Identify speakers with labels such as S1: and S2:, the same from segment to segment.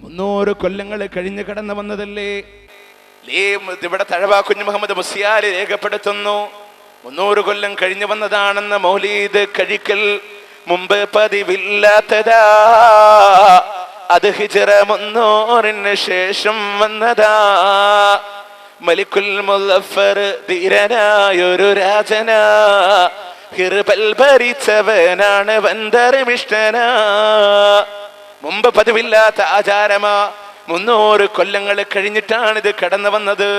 S1: 300 കൊല്ലങ്ങൾ കഴിഞ്ഞ് കടന്നു വന്നതല്ലേ. ഇവിടെ തഴവ കുഞ്ഞു മുഹമ്മദ് മുസ്ലിയാർ രേഖപ്പെടുത്തുന്നു 300 കൊല്ലം കഴിഞ്ഞു വന്നതാണെന്ന്. മൗലീദ് കഴിക്കൽ മുമ്പ് പതിവില്ലാത്തതാ, അത് ഹിജ്റ 300 ശേഷം വന്നതാ. മലിക്കുൽ മുസഫർ ധീരനായൊരു രാജനാ, ഹിർബൽ ഭരിച്ചവനാണ് വന്തരമിഷ്ടനാ. മുമ്പ് പതിവില്ലാത്ത ആചാരമാ, 300 കൊല്ലങ്ങൾ കഴിഞ്ഞിട്ടാണ് ഇത് കടന്നു വന്നത്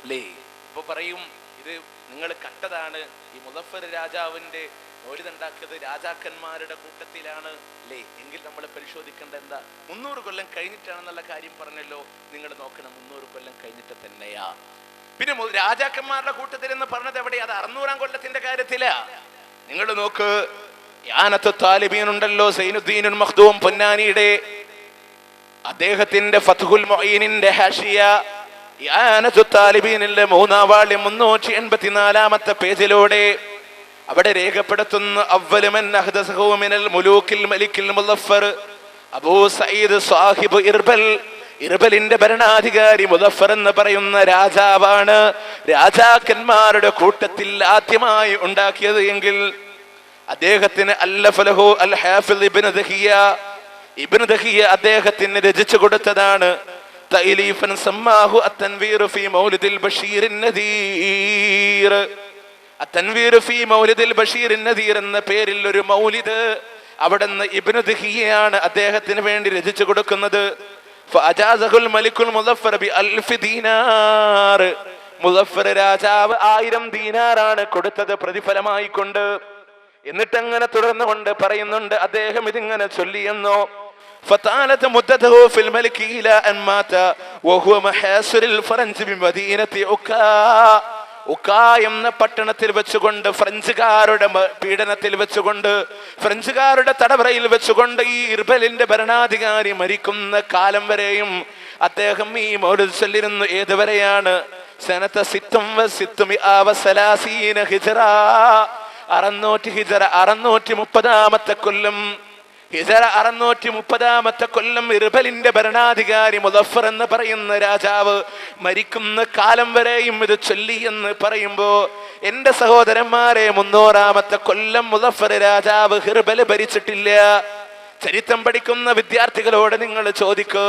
S1: അല്ലേ. ഇപ്പൊ പറയും ഇത് നിങ്ങൾ കണ്ടതാണ്, ഈ മുസഫർ രാജാവിന്റെ മൗലിദുണ്ടാക്കിയത് രാജാക്കന്മാരുടെ കൂട്ടത്തിലാണ് അല്ലേ. എങ്കിൽ നമ്മൾ പരിശോധിക്കേണ്ട എന്താ, 300 കൊല്ലം കഴിഞ്ഞിട്ടാണെന്നുള്ള കാര്യം പറഞ്ഞല്ലോ. നിങ്ങൾ നോക്കണം, 300 കൊല്ലം കഴിഞ്ഞിട്ട് തന്നെയാ. പിന്നെ രാജാക്കന്മാരുടെ കൂട്ടത്തിൽ എന്ന് പറഞ്ഞത് എവിടെ? അത് 600-ാം കൊല്ലത്തിന്റെ കാര്യത്തിലാ. നിങ്ങൾ നോക്ക്, യാനത്തു താലിബീൻ ഉണ്ടല്ലോ, സൈനുദ്ദീനുൽ മഖ്ദൂം പൊന്നാനിയുടെ, അദ്ദേഹത്തിന്റെ ഫത്ഹുൽ മുഈനിന്റെ ഹാഷിയ യാനത്തു താലിബീനിലെ 3-ാം വാള്യം 384-ാമത്തെ പേജിലൂടെ അവിടെ രേഖപ്പെടുത്തുന്ന അവ്വലു മൻ അഹ്ദസഹു മിനൽ മുലൂക്കിൽ മലിക്കിൽ മുസഫർ അബൂ സഈദ് സാഹിബ് ഇർബൽ. ഇർബലിന്റെ ഭരണാധികാരി മുസഫർ എന്ന് പറയുന്ന രാജാവാണ് രാജാക്കന്മാരുടെ കൂട്ടത്തിൽ ആദ്യമായി ഉണ്ടാക്കിയത് എങ്കിൽ അദ്ദേഹത്തിന് അല്ലഫലഹു അൽ ഹാഫിദ് ഇബ്നു ദഹിയ അദ്ദേഹത്തിന് രചിച്ചു കൊടുത്തതാണ്. തഅലീഫൻ സമ്മാഹു അത്തൻവീർ ഫീ മൗലിദിൽ ബഷീറിൻ നദീർ. അത്തൻവീർ ഫീ മൗലിദിൽ ബഷീറിൻ നദീർ എന്ന പേരിൽ ഒരു മൗലിദ് അവിടുന്ന് ഇബ്നു ദഹിയയാണ് അദ്ദേഹത്തിന് വേണ്ടി രചിച്ചു കൊടുക്കുന്നത്. ഫഅജാസഹുൽ മലിക്കുൽ മുസഫർ ബി അൽഫ് ദീനാർ. മുസഫർ രാജാവ് 1000 ദീനാറാണ് കൊടുത്തത് പ്രതിഫലമായി കൊണ്ട്. എന്നിട്ട് അങ്ങനെ തുടർന്നുകൊണ്ട് പറയുന്നുണ്ട്, അദ്ദേഹം ഇതിങ്ങനെ ചൊല്ലിയെന്നോ, ഫതാലത മുദ്ദതഹു ഫിൽ മൽകി ഇലാ അൻ മാത വഹുവ മഹാസിറുൽ ഫറൻജ് ബിമദീനതി ഉക്കാ എന്ന പട്ടണത്തിൽ വെച്ചുകൊണ്ട്, ഫ്രഞ്ചുകാരുടെ പീഡനത്തിൽ വെച്ചുകൊണ്ട്, ഫ്രഞ്ചുകാരുടെ തടവറയിൽ വെച്ചുകൊണ്ട് ഈ ഇർബലിന്റെ ഭരണാധികാരി മരിക്കുന്ന കാലം വരെയും അദ്ദേഹം ഈ മൗലിദ് ചൊല്ലിരുന്നു. ഏതുവരെയാണ്? സനത 630 ഹിജ്റ, 630-ാമത്തെ കൊല്ലം. ഹിജ്റ 630-ാമത്തെ കൊല്ലം ഇർബലിന്റെ ഭരണാധികാരി മുസഫർ എന്ന് പറയുന്ന രാജാവ് മരിക്കുന്ന കാലം വരെയും ഇത് ചൊല്ലി എന്ന് പറയുമ്പോ, എന്റെ സഹോദരന്മാരെ, 300-ാമത്തെ കൊല്ലം മുസഫർ രാജാവ് ഇർബൽ ഭരിച്ചിട്ടില്ല. ചരിത്രം പഠിക്കുന്ന വിദ്യാർത്ഥികളോട് നിങ്ങൾ ചോദിക്കൂ,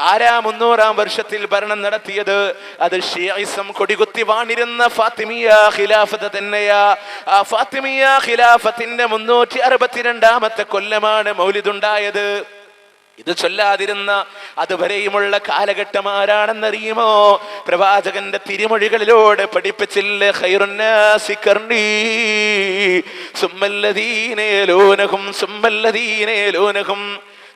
S1: ആരാ 300-ാം വർഷത്തിൽ ഭരണം നടത്തിയത്? അത് ഷിയയിസം കൊടികുത്തി വാണിരുന്ന ഫാത്തിമിയ ഖിലാഫത്ത് തന്നെയാ. ആ ഫാത്തിമിയ ഖിലാഫത്തിന്റെ 362-ാമത്തെ കൊല്ലമാണ് മൗലിദുണ്ടായത്. ഇത് ചൊല്ലാതിരുന്ന അതുവരെയുമുള്ള കാലഘട്ടം ആരാണെന്നറിയുമോ? പ്രവാചകന്റെ തിരുമൊഴികളിലൂടെ പഠിപ്പിച്ചില്ലേ, ഖൈറുന്നാസി ഖർനീ സുമ്മല്ലദീന യലൂനഹും സുമ്മല്ലദീന യലൂനഹും.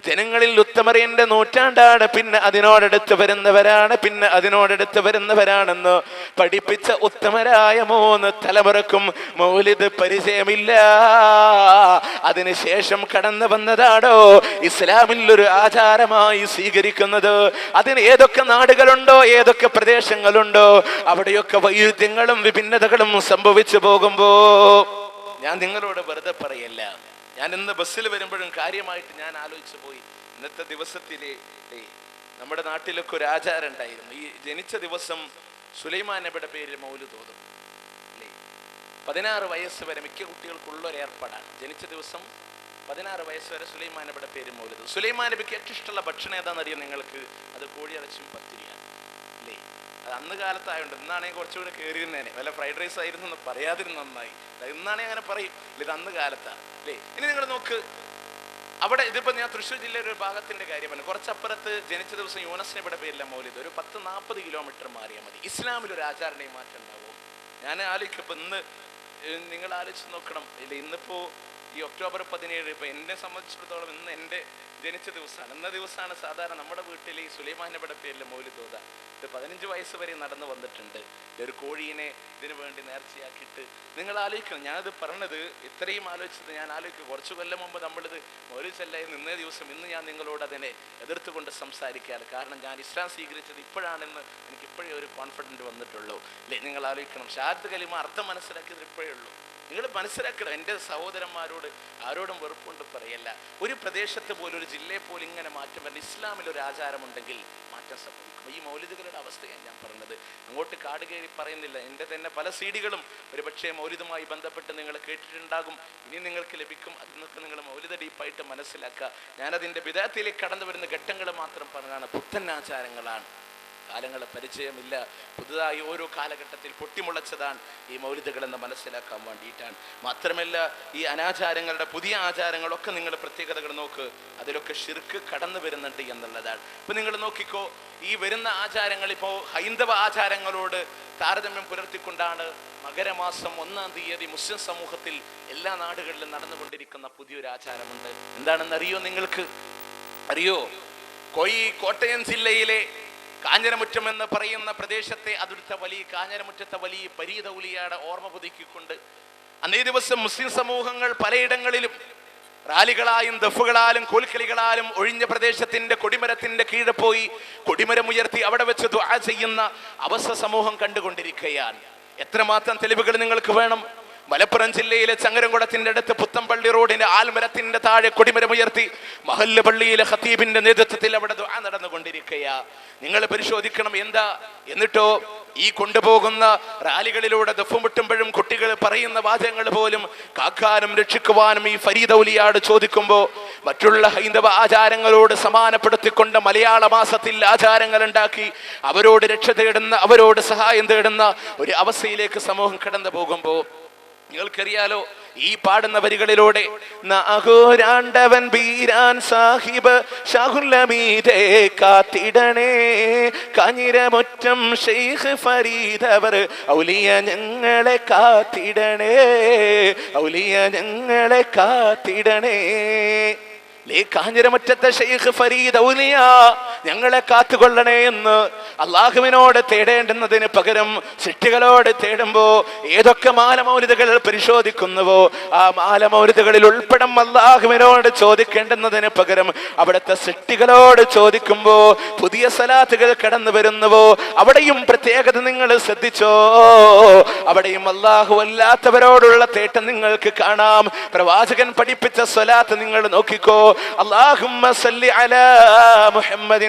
S1: ജനങ്ങളിൽ ഉത്തമർ എന്റെ നൂറ്റാണ്ടാണ്, പിന്നെ അതിനോടടുത്ത് വരുന്നവരാണ്, പിന്നെ അതിനോടടുത്ത് വരുന്നവരാണെന്ന് പഠിപ്പിച്ച ഉത്തമരായ 3 തലമുറക്കും മൗലിദ് പരിചയമില്ല. അതിനുശേഷം കടന്നു വന്നതാണോ ഇസ്ലാമിൽ ഒരു ആചാരമായി സ്വീകരിക്കുന്നത്? അതിന് ഏതൊക്കെ നാടുകളുണ്ടോ, ഏതൊക്കെ പ്രദേശങ്ങളുണ്ടോ, അവിടെയൊക്കെ വൈരുദ്ധ്യങ്ങളും വിഭിന്നതകളും സംഭവിച്ചു പോകുമ്പോ, ഞാൻ നിങ്ങളോട് വെറുതെ പറയല്ല, ഞാൻ ഇന്ന് ബസ്സിൽ വരുമ്പോഴും കാര്യമായിട്ട് ഞാൻ ആലോചിച്ചു പോയി. ഇന്നത്തെ ദിവസത്തിലെ നമ്മുടെ നാട്ടിലൊക്കെ ഒരു ആചാരം ഉണ്ടായിരുന്നു. ഈ ജനിച്ച ദിവസം സുലൈമാൻ നബിയുടെ പേരിൽ മൗലിദ് ഓതും അല്ലേ. 16 വയസ്സ് വരെ മിക്ക കുട്ടികൾക്കുള്ളൊരു ഏർപ്പാടാണ്. ജനിച്ച ദിവസം 16 വയസ്സ് വരെ സുലൈമാൻ നബിയുടെ പേര് മൗലിദ്. സുലൈമാൻ നബിക്ക് ഏറ്റവും ഇഷ്ടമുള്ള ഭക്ഷണം ഏതാണെന്നറിയാം നിങ്ങൾക്ക്? അത് കോഴിയിറച്ചും പത്തിരിയാണ് അല്ലേ. അത് അന്ന് കാലത്തായോണ്ട്. ഇന്നാണെങ്കിൽ കുറച്ചുകൂടെ കയറിയിരുന്നേനെ, വല്ല ഫ്രൈഡ് റൈസ് ആയിരുന്നു എന്ന് പറയാതിരുന്ന നന്നായി. ഇന്നാണെങ്കിൽ അങ്ങനെ പറയും, ഇത് അന്ന് കാലത്താണ് അല്ലേ. ഇനി നിങ്ങൾ നോക്ക്, അവിടെ ഇതിപ്പോ ഞാൻ തൃശ്ശൂർ ജില്ലയുടെ ഒരു ഭാഗത്തിന്റെ കാര്യമാണ്. കുറച്ചപ്പുറത്ത് ജനിച്ച ദിവസം യൂനസ് നബിയുടെ പേരില്ല മൗലിദ്. ഒരു 10-40 കിലോമീറ്റർ മാറിയാൽ മതി. ഇസ്ലാമിൽ ഒരു ആചാരണയും മാറ്റം ഉണ്ടാവും. ഞാൻ ആലോചിക്കും, ഇപ്പൊ ഇന്ന് നിങ്ങൾ ആലോചിച്ച് നോക്കണം ഇല്ല, ഇന്നിപ്പോ ഈ ഒക്ടോബർ 17 ഇപ്പൊ എന്നെ സംബന്ധിച്ചിടത്തോളം ഇന്ന് എൻ്റെ ജനിച്ച ദിവസമാണ്. ഇന്ന ദിവസമാണ് സാധാരണ നമ്മുടെ വീട്ടിൽ ഈ സുലൈമാൻ നബിയുടെ പേരിൽ മൗലിദ് ഓതാ. ഇത് 15 വയസ്സ് വരെ നടന്നു വന്നിട്ടുണ്ട്. ഒരു കോഴീനെ ഇതിനു വേണ്ടി നേർച്ചയാക്കിയിട്ട്. നിങ്ങൾ ആലോചിക്കണം, ഞാനത് പറഞ്ഞത് ഇത്രയും ആലോചിച്ചത് ഞാൻ ആലോചിക്കും. കുറച്ചു കൊല്ലം മുമ്പ് നമ്മളിത് മൗലിദ് ചൊല്ലായി നിന്നേ ദിവസം ഇന്ന് ഞാൻ നിങ്ങളോട് അതിനെ എതിർത്തുകൊണ്ട് സംസാരിക്കാറ്. കാരണം ഞാൻ ഇസ്ലാം സ്വീകരിച്ചത് ഇപ്പോഴാണെന്ന് എനിക്ക് ഇപ്പോഴേ ഒരു കോൺഫിഡൻറ്റ് വന്നിട്ടുള്ളൂ അല്ലേ. നിങ്ങൾ ആലോചിക്കണം, ഷഹാദത്ത് കലിമ അർത്ഥം മനസ്സിലാക്കിയത് ഇപ്പോഴേ ഉള്ളൂ നിങ്ങൾ മനസ്സിലാക്കണം. എൻ്റെ സഹോദരന്മാരോട് ആരോടും വെറുപ്പുകൊണ്ട് പറയല്ല. ഒരു പ്രദേശത്ത് പോലും ഒരു ജില്ലയെ പോലും ഇങ്ങനെ മാറ്റം വരണം. ഇസ്ലാമിൽ ഒരു ആചാരമുണ്ടെങ്കിൽ മാറ്റം സംഭവിക്കും. ഈ മൗലിദുകളുടെ അവസ്ഥയാണ് ഞാൻ പറഞ്ഞത്. അങ്ങോട്ട് കാട് കയറി പറയുന്നില്ല. എൻ്റെ തന്നെ പല സീഡികളും ഒരു പക്ഷേ മൗലിദുമായി ബന്ധപ്പെട്ട് നിങ്ങൾ കേട്ടിട്ടുണ്ടാകും. ഇനി നിങ്ങൾക്ക് ലഭിക്കും. അതിനൊക്കെ നിങ്ങൾ മൗലിദ ഡീപ്പായിട്ട് മനസ്സിലാക്കുക. ഞാനതിൻ്റെ ബിദഅത്തിലേക്ക് കടന്നു വരുന്ന ഘട്ടങ്ങൾ മാത്രം പറഞ്ഞാണ്. പുത്തൻ ആചാരങ്ങളാണ്, കാലങ്ങളെ പരിചയമില്ല, പുതുതായി ഓരോ കാലഘട്ടത്തിൽ പൊട്ടിമുളച്ചതാണ് ഈ മൗലിദുകളെന്ന് മനസ്സിലാക്കാൻ വേണ്ടിയിട്ടാണ്. മാത്രമല്ല ഈ അനാചാരങ്ങളുടെ പുതിയ ആചാരങ്ങളൊക്കെ നിങ്ങൾ പ്രത്യേകതകൾ നോക്ക്, അതിലൊക്കെ ശിർക്ക് കടന്നു വരുന്നുണ്ട് എന്നുള്ളതാണ്. ഇപ്പൊ നിങ്ങൾ നോക്കിക്കോ, ഈ വരുന്ന ആചാരങ്ങൾ ഇപ്പോൾ ഹൈന്ദവ ആചാരങ്ങളോട് താരതമ്യം പുലർത്തിക്കൊണ്ടാണ് മകരമാസം 1-ാം തീയതി മുസ്ലിം സമൂഹത്തിൽ എല്ലാ നാടുകളിലും നടന്നുകൊണ്ടിരിക്കുന്ന പുതിയൊരു ആചാരമുണ്ട്. എന്താണെന്നറിയോ? നിങ്ങൾക്ക് അറിയോ? കോട്ടയം ജില്ലയിലെ കാഞ്ഞിരമുറ്റം എന്ന് പറയുന്ന പ്രദേശത്തെ അടുത്ത വലിയ കാഞ്ഞിരമുറ്റത്തെ വലിയ പരീദൗലിയുടെ ഓർമ്മ പുതുക്കിക്കൊണ്ട് അന്നേ ദിവസം മുസ്ലിം സമൂഹങ്ങൾ പലയിടങ്ങളിലും റാലികളായും ദഫുകളാലും കോൽക്കളികളാലും ഒഴിഞ്ഞ പ്രദേശത്തിന്റെ കൊടിമരത്തിന്റെ കീഴെ പോയി കൊടിമരമുയർത്തി അവിടെ വെച്ച് ദുആ ചെയ്യുന്ന അവസ്ഥ സമൂഹം കണ്ടുകൊണ്ടിരിക്കുകയാണ്. എത്രമാത്രം തെളിവുകൾ നിങ്ങൾക്ക് വേണം? മലപ്പുറം ജില്ലയിലെ ചങ്ങരംകുളത്തിന്റെ അടുത്ത് പുത്തമ്പള്ളി റോഡിന്റെ ആൽമരത്തിന്റെ താഴെ കൊടിമരമുയർത്തി മഹല്ല് പള്ളിയിലെ ഖതീബിന്റെ നേതൃത്വത്തിൽ അവിടെ ദുആ നടന്നുകൊണ്ടിരിക്കുകയാ. നിങ്ങൾ പരിശോധിക്കണം എന്താ. എന്നിട്ടോ ഈ കൊണ്ടുപോകുന്ന റാലികളിലൂടെ ദഫും മുട്ടുമ്പോഴും കുട്ടികൾ പറയുന്ന വാചകങ്ങൾ പോലും കാക്കാനും രക്ഷിക്കുവാനും ഈ ഫരീദൗലിയാട് ചോദിക്കുമ്പോൾ മറ്റുള്ള ഹൈന്ദവ ആചാരങ്ങളോട് സമാനപ്പെടുത്തിക്കൊണ്ട് മലയാള മാസത്തിൽ ആചാരങ്ങൾ ഉണ്ടാക്കി അവരോട് രക്ഷ തേടുന്ന, അവരോട് സഹായം തേടുന്ന ഒരു അവസ്ഥയിലേക്ക് സമൂഹം കടന്നു പോകുമ്പോൾ നിങ്ങൾക്കറിയാലോ ഈ പാടുന്ന വരികളിലൂടെ നാഗോരാണ്ടവൻ ബീരാൻ സാഹിബ് ഷാഹുല്ലമീദേ കാത്തിടണേ, കാഞ്ഞിരമുറ്റം ഷെയ്ഖ് ഫരീദവർ ഔലിയ ഞങ്ങളെ കാത്തിടണേ, ഔലിയ ഞങ്ങളെ കാത്തിടണേ. കാഞ്ഞിരമുറ്റത്തെ ഷെയ്ഖ് ഫരീദ് ഔലിയ ഞങ്ങളെ കാത്തുകൊള്ളണേ എന്ന് അള്ളാഹുവിനോട് തേടേണ്ടുന്നതിന് പകരം സൃഷ്ടികളോട് തേടുമ്പോ ഏതൊക്കെ മാലമൗലിദുകൾ പരിശോധിക്കുന്നുവോ ആ മാലമൗലിദുകളിൽ ഉൾപ്പെടം അള്ളാഹുവിനോട് ചോദിക്കേണ്ടുന്നതിന് പകരം അവിടുത്തെ സൃഷ്ടികളോട് ചോദിക്കുമ്പോ പുതിയ സലാത്തുകൾ കടന്നു വരുന്നുവോ അവിടെയും പ്രത്യേകത നിങ്ങൾ ശ്രദ്ധിച്ചോ. അവിടെയും അള്ളാഹു അല്ലാത്തവരോടുള്ള തേട്ടം നിങ്ങൾക്ക് കാണാം. പ്രവാചകൻ പഠിപ്പിച്ച സ്വലാത്ത് നിങ്ങൾ നോക്കിക്കോ. اللهم صل على محمد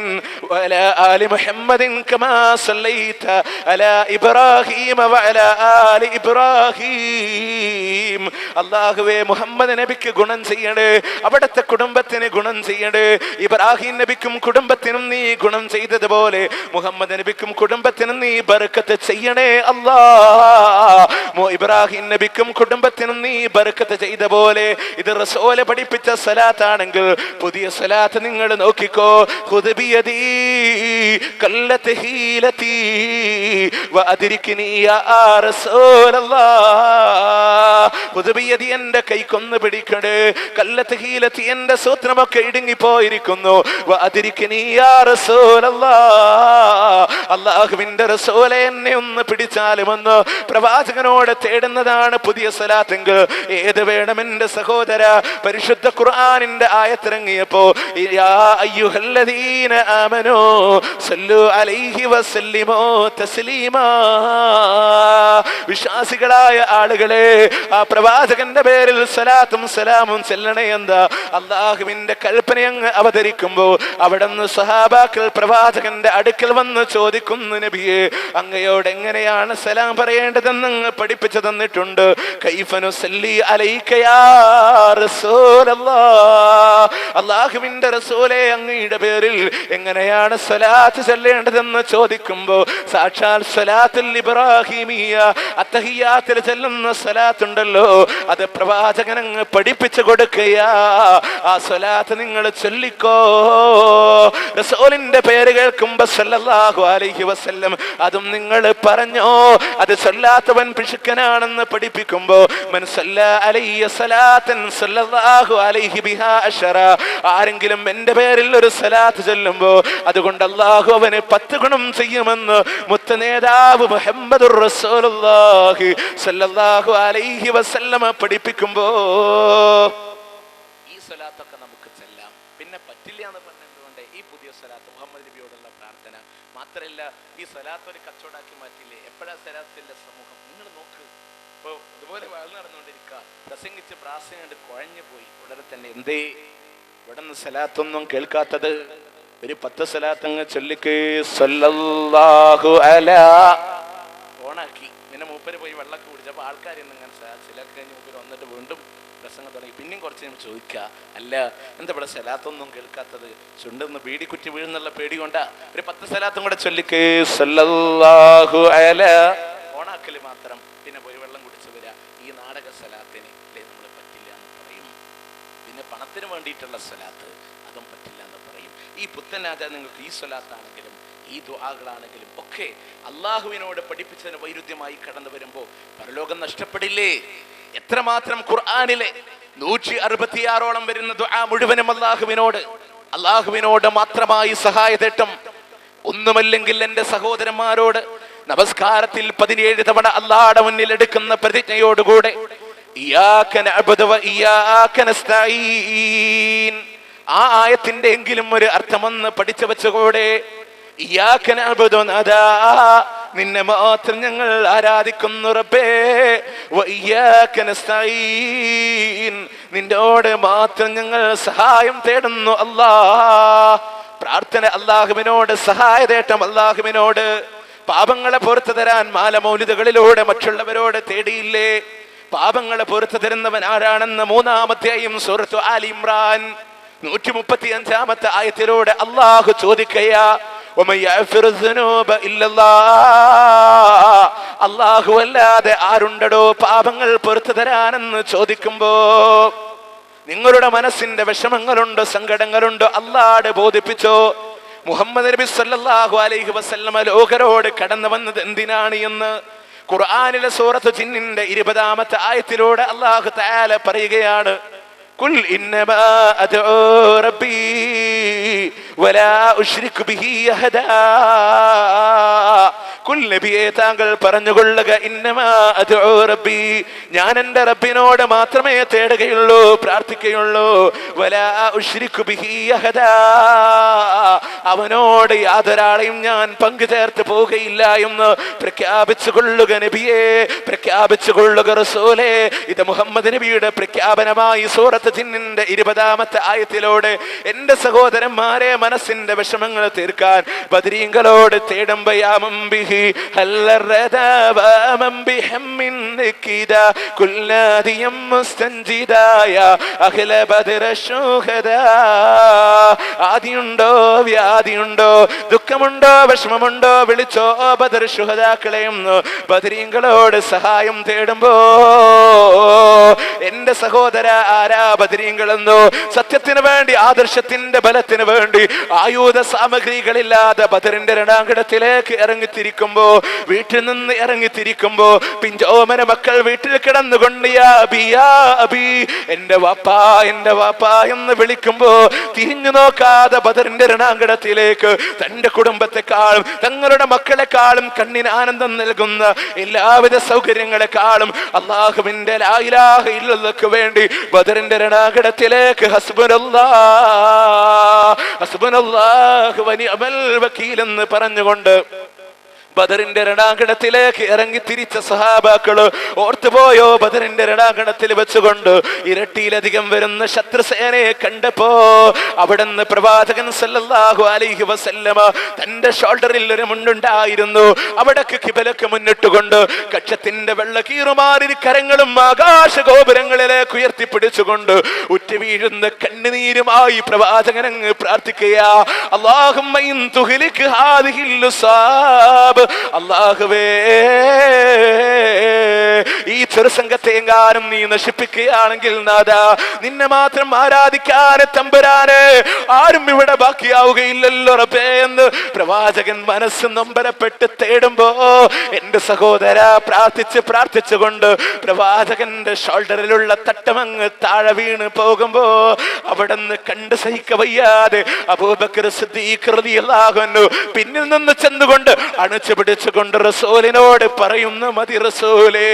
S1: وعلى آل محمد كما صليت على إبراهيم وعلى آل إبراهيم. അല്ലാഹുവേ മുഹമ്മദ് നബിക്ക് ഗുണം ചെയ്യണേ, അവിടുത്തെ കുടുംബത്തിന് ഗുണം ചെയ്യണേ. ഇബ്രാഹിം നബിക്കും കുടുംബത്തിനും നീ ഗുണം ചെയ്തതുപോലെ മുഹമ്മദ് നബിക്കും കുടുംബത്തിനും നീ ബർക്കത്ത് ചെയ്യണേ അല്ലാഹ്. ഇബ്രാഹിം നബിക്കും കുടുംബത്തിനും നീ ബർക്കത്ത് ചെയ്ത പോലെ ഇത് റസൂല് പഠിപ്പിച്ച സലാത്താണെങ്കിൽ പുതിയ സലാത്ത് നിങ്ങൾ നോക്കിക്കോ. ഖുദ് ബിയദി കല്ലത്ത് ഹീലതി വഅദ്രിക്നി യാ റസൂലല്ലാഹ്. ഖുദ് ബിയദി എന്റെ കൈക്കൊന്ന് പിടിക്കണേ, കല്ലത്ത് ഹീലതി എന്റെ സൂത്രമൊക്കെ ഇടുങ്ങിപ്പോയിരിക്കുന്നു. വഅദ്രിക്നി യാ റസൂലല്ലാഹ്. അല്ലാഹുവിന്റെ റസൂലേ എന്നെ ഒന്ന് പിടിച്ചാലുമെന്ന് പ്രവാചകനോട് തേടുന്നതാണ് പുതിയ സലാത്തെങ്കിൽ ഏത് വേണം എന്റെ സഹോദര? പരിശുദ്ധ ഖുർആനിന്റെ ആയത്തിറങ്ങിയപ്പോ യാ അയ്യുഹല്ലദീന ആമനൂ സല്ലു അലൈഹി വസല്ലിമൂ തസ്ലീമാ. വിശ്വാസികളായ ആളുകളെ ആ പ്രവാചകന്റെ പേരിൽ സലാത്തും സലാമും ചെല്ലണേ. എന്താ അള്ളാഹുവിന്റെ കൽപ്പന അങ്ങ് അവതരിക്കുമ്പോ അവിടുന്ന് സഹാബാക്കൾ പ്രവാചകന്റെ അടുക്കൽ വന്ന് ചോദിക്കുന്നു, നബിയെ അങ്ങയോട് എങ്ങനെയാണ് സലാം പറയേണ്ടതെന്ന് അങ്ങ് പഠിപ്പിച്ചു തന്നിട്ടുണ്ട്. കൈഫ നുസല്ലി അലൈക യാ റസൂലല്ലാഹ്. അല്ലാഹുവിന്റെ റസൂലേ അങ്ങയുടെ പേരിൽ എങ്ങനെയാണ് സ്വലാത്ത് ചൊല്ലേണ്ടതെന്ന് ചോദിക്കുമ്പോ സാക്ഷാൽ സ്വലാത്തുൽ ഇബ്രാഹിമിയ അത്തഹിയ്യാത്തിൽ ചൊല്ലുന്ന സ്വലാത്തുണ്ടല്ലോ അത് പ്രവാചകൻ അങ്ങ് പഠിപ്പിച്ചു കൊടുക്കുകയാ. ആ സ്വലാത്ത് നിങ്ങൾ ചൊല്ലിക്കോ. റസൂലിന്റെ പേര് കേൾക്കുമ്പോ സല്ലല്ലാഹു അലൈഹി വസല്ലം അതും നിങ്ങൾ പറഞ്ഞോ. അത് ചൊല്ലാത്തവൻ പിശുക്കനാണെന്ന് പഠിപ്പിക്കുമ്പോ മൻ സല്ല അലൈഹി സലാത്തൻ സല്ലല്ലാഹു അലൈഹി ബിഹാ അശറ. ആരെങ്കിലും എന്റെ പേരിൽ ഒരു സലാത്ത് ചൊല്ലുമ്പോ അതുകൊണ്ട് അല്ലാഹു അവന് 10 ഗുണം ചെയ്യുമെന്ന് മുത്തനേതാവ് മുഹമ്മദുർ റസൂലുള്ളാഹി സല്ലല്ലാഹു അലൈഹി വസല്ലം പഠിപ്പിക്കുമ്പോ ഈ സ്വലാത്തൊക്കെ നമുക്ക് ചെല്ലാം. പിന്നെ പറ്റില്ല എന്ന് പറഞ്ഞതുകൊണ്ട് ഈ പുതിയ സ്വലാത്ത് മുഹമ്മദ് നബിയോടുള്ള പ്രാർത്ഥന മാത്രമല്ല ഈ സ്വലാത്ത് ഒരു കച്ചവടാക്കി മാറ്റില്ലേ. എപ്പോഴാ സ്വലാത്തിന്റെ സമൂഹം നിങ്ങൾ നോക്ക്. അപ്പോൾ ഇതുപോലെ വാഴ്ന്നു നടന്നുകൊണ്ടിരിക്കുക, പ്രസംഗിച്ച് പ്രാസം കണ്ട് കുഴഞ്ഞു പോയി. ഉടനെ തന്നെ എന്തേ ഇവിടെ നിന്ന് സലാത്തൊന്നും കേൾക്കാത്തത്? ഒരു 10 സലാത്തങ്ങ് ചൊല്ലിക്ക് സല്ലല്ലാഹു അലാ ഓണാക്കി. പിന്നെ മൂപ്പര് പോയി വെള്ളമൊക്കെ കുടിച്ചപ്പോൾ ആൾക്കാർ ഇന്നിങ്ങനെ സലാത്ത് കഴിഞ്ഞ് മൂപ്പര് വന്നിട്ട് വീണ്ടും പ്രസംഗം തുടങ്ങി. പിന്നെയും കുറച്ച് ഞാൻ ചോദിക്കുക, അല്ല എന്താ ഇവിടെ സലാത്തൊന്നും കേൾക്കാത്തത്? ചുണ്ടെന്ന് ബീഡിക്കുറ്റി വീഴുന്നുള്ള പേടി കൊണ്ടാ? ഒരു 10 സലാത്തും കൂടെ ചൊല്ലിക്ക് സല്ലല്ലാഹു അലാ ഓണാക്കല് മാത്രം. പിന്നെ പോയി വെള്ളം കുടിച്ച് വരിക. ഈ നാടക സലാത്തിന് അല്ലേ നമ്മൾ പറ്റില്ല എന്ന് പറയും. പിന്നെ പണത്തിന് വേണ്ടിയിട്ടുള്ള സലാത്ത് അതും പറ്റില്ല എന്ന് പറയും. ഈ പുത്തനാജ നിങ്ങൾക്ക് ഈ സ്വലാത്താണെങ്കിലും ഈ ദുആകളാണെങ്കിലും ഒക്കെ അള്ളാഹുവിനോട് പഠിപ്പിച്ചതിന് വൈരുദ്ധ്യമായി കടന്നു വരുമ്പോൾ പരലോകം നഷ്ടപ്പെടില്ലേ? എത്രമാത്രം ഖുർആനിലെ 166ഓളം വരുന്ന ദുആ മുഴുവനും അള്ളാഹുവിനോട് മാത്രമായി സഹായ തേട്ടം. ഒന്നുമല്ലെങ്കിൽ എൻ്റെ സഹോദരന്മാരോട് നമസ്കാരത്തിൽ 17 തവണ അല്ലാഹുവിന്റെ മുന്നിൽ എടുക്കുന്ന പ്രതിജ്ഞയോടുകൂടെ ഇയ്യാക നഅ്ബുദു വ ഇയ്യാക നസ്തഈൻ, ആ ആയത്തിന്റെ എങ്കിലും ഒരു അർത്ഥമെന്ന് പഠിച്ചു വെച്ചുകൂടെ? ഇയ്യാക നഅ്ബുദു നാദാ, നിന്നെ മാത്രം ഞങ്ങൾ ആരാധിക്കുന്നു റബ്ബേ. വ ഇയ്യാക നസ്തഈൻ, നിന്നോട് മാത്രം ഞങ്ങൾ സഹായം തേടുന്നു അല്ലാഹ്. പ്രാർത്ഥന അല്ലാഹുവിനോട്, സഹായ തേട്ടം അല്ലാഹുവിനോട്. പാപങ്ങളെ പുറത്തു തരാൻ മാലമൗലിദുകളിലൂടെ മറ്റുള്ളവരോട് തേടിയില്ലേ? പാപങ്ങളെ പുറത്തു തരുന്നവൻ ആരാണെന്ന് 3-ാമത്തെയും സൂറത്തു ആലി ഇമ്രാൻ 135-ാമത്തെ ആയത്തിലൂടെ അല്ലാഹു ചോദിക്കയാ, അല്ലാഹു അല്ലാതെ ആരുണ്ടടോ പാപങ്ങൾ പുറത്തു തരാനെന്ന് ചോദിക്കുമ്പോ നിങ്ങളുടെ മനസ്സിന്റെ വിഷമങ്ങളുണ്ടോ, സങ്കടങ്ങളുണ്ടോ, അല്ലാഹ് ബോധിപ്പിച്ചോ. മുഹമ്മദ് നബി സല്ലല്ലാഹു അലൈഹി വസല്ലമ ലോകരോട് കടന്നു വന്നത് എന്തിനാണ് എന്ന് ഖുർആനിലെ സൂറത്ത് ജിന്നിന്റെ 20-ാമത്തെ ആയത്തിലൂടെ അല്ലാഹു തആല പറയുകയാണ്. ഖുൽ ഇന്നമാ അദ്ഉ റബ്ബി വലാ ഉശ്രികു ബിഹി അഹദാ. ഖുൽ നബിയേ താങ്കൾ പറഞ്ഞുകൊള്ളുക, ഇന്നമാ അദ്ഉ റബ്ബി, ഞാൻ എൻ്റെ റബ്ബിനോട് മാത്രമേ തേടുകയുള്ളൂ, പ്രാർത്ഥിക്കുകയുള്ളൂ. വലാ ഉശ്രികു ബിഹി അഹദാ, അവനോട് യാതൊരാളെയും ഞാൻ പങ്കു ചേർത്ത് പോവുകയില്ല എന്ന് പ്രഖ്യാപിച്ചു കൊള്ളുക നബിയെ, പ്രഖ്യാപിച്ചു കൊള്ളുക റസൂലേ. ഇത് മുഹമ്മദ് നബിയുടെ പ്രഖ്യാപനമായി സൂറത്ത് ജിന്നിന്റെ 20-ാമത്തെ ആയത്തിലൂടെ എന്റെ സഹോദരന്മാരെ മനസ്സിന്റെ വിഷമങ്ങൾ തീർക്കാൻ ബദരീങ്ങളോട് തേടുമ്പയാമംബിഹി ആദിയുണ്ടോ, വ്യാധിയുണ്ടോ, ദുഃഖമുണ്ടോ, വിഷമമുണ്ടോ, വിളിച്ചോ ബദർ ശുഹദാക്കളെയും ബദരീങ്ങളോട് സഹായം തേടുമ്പോ എന്റെ സഹോദര ആരാ ബദരീങ്ങളെന്നോ? സത്യത്തിന് വേണ്ടി, ആദർശത്തിന്റെ ബലത്തിന് വേണ്ടി ആയുധ സാമഗ്രികളില്ലാതെ ബദറിന്റെ രണാങ്കണത്തിലേക്ക് ഇറങ്ങിത്തിരിക്കുമ്പോ, വീട്ടിൽ നിന്ന് ഇറങ്ങിത്തിരിക്കുമ്പോ പിഞ്ചോമന മക്കൾ വീട്ടിൽ കിടന്നുകൊണ്ട് യാ അബി, എന്റെ വാപ്പാ, എന്റെ വാപ്പാ എന്ന് വിളിക്കുമ്പോ തിരിഞ്ഞു നോക്കാതെ ബദറിന്റെ രണാങ്കണത്തിലേക്ക് തന്റെ കുടുംബത്തെക്കാളും തങ്ങളുടെ മക്കളെക്കാളും കണ്ണിന് ആനന്ദം നൽകുന്ന എല്ലാവിധ സൗകര്യങ്ങളെക്കാളും അല്ലാഹുവിന്റെ ലാ ഇലാഹ ഇല്ലല്ലാഹ്ക്ക് വേണ്ടി ബദറിന്റെ രണാങ്കണത്തിലേക്ക് ഹസ്ബുനല്ലാഹു വ നിഅമൽ വകീൽ എന്ന് പറഞ്ഞുകൊണ്ട് ബദറിന്റെ രണാങ്കണത്തിലേക്ക് ഇറങ്ങി തിരിച്ച സഹാബാക്കള് ഓർത്തുപോയോ? ബദറിന്റെ രണാങ്കണത്തിൽ വെച്ചുകൊണ്ട് ഇരട്ടിയിലധികം വരുന്ന ശത്രുസേനയെ കണ്ടപ്പോ അവിടുന്ന് പ്രവാചകൻ സല്ലല്ലാഹു അലൈഹി വസല്ലമ തന്റെ ഷോൾഡറിൽ ഒരു മുണ്ടുണ്ടായിരുന്നു. അവിടേക്ക് കിബലക്ക് മുന്നിട്ടുകൊണ്ട് കക്ഷത്തിന്റെ വെള്ള കീറുമാറി കരങ്ങളും ആകാശ ഗോപുരങ്ങളിലേക്ക് ഉയർത്തിപ്പിടിച്ചുകൊണ്ട് ഉറ്റുവീഴുന്ന കണ്ണുനീരുമായി പ്രവാചകൻ അങ്ങ് പ്രാർത്ഥിക്കുകയാ, അല്ലാഹുമ്മ ഇൻ തുഹ്ലിക് ഹാദിഹിൽ ഉസാബ്, അല്ലാഹുവേ ഈ ചെറുസംഘത്തെ എങ്ങാനും നീ നശിപ്പിക്കുകയാണെങ്കിൽ നാദാ, നിന്നെ മാത്രം ആരാധിക്കാൻ തമ്പുരാനെ ആരും ഇവിടെ ബാക്കിയാവുകയില്ലല്ലോ റബ്ബേ എന്ന് പ്രവാചകൻ മനസ്സ് നൊമ്പരപ്പെട്ട് തേടുമ്പോ എന്റെ സഹോദര പ്രാർത്ഥിച്ചുകൊണ്ട് പ്രവാചകന്റെ ഷോൾഡറിലുള്ള തട്ടമങ്ങ് താഴെ വീണ് പോകുമ്പോ അവിടുന്ന് കണ്ട് സഹിക്കവയ്യാതെ അബൂബക്കർ സിദ്ദീഖ് റളിയല്ലാഹു അൻഹു പിന്നിൽ നിന്ന് ചെന്നുകൊണ്ട് അണച്ചു കെട്ടിപ്പിടിച്ച് പിടിച്ചുകൊണ്ട് റസൂലിനോട് പറയുന്നു, മതി റസൂലേ,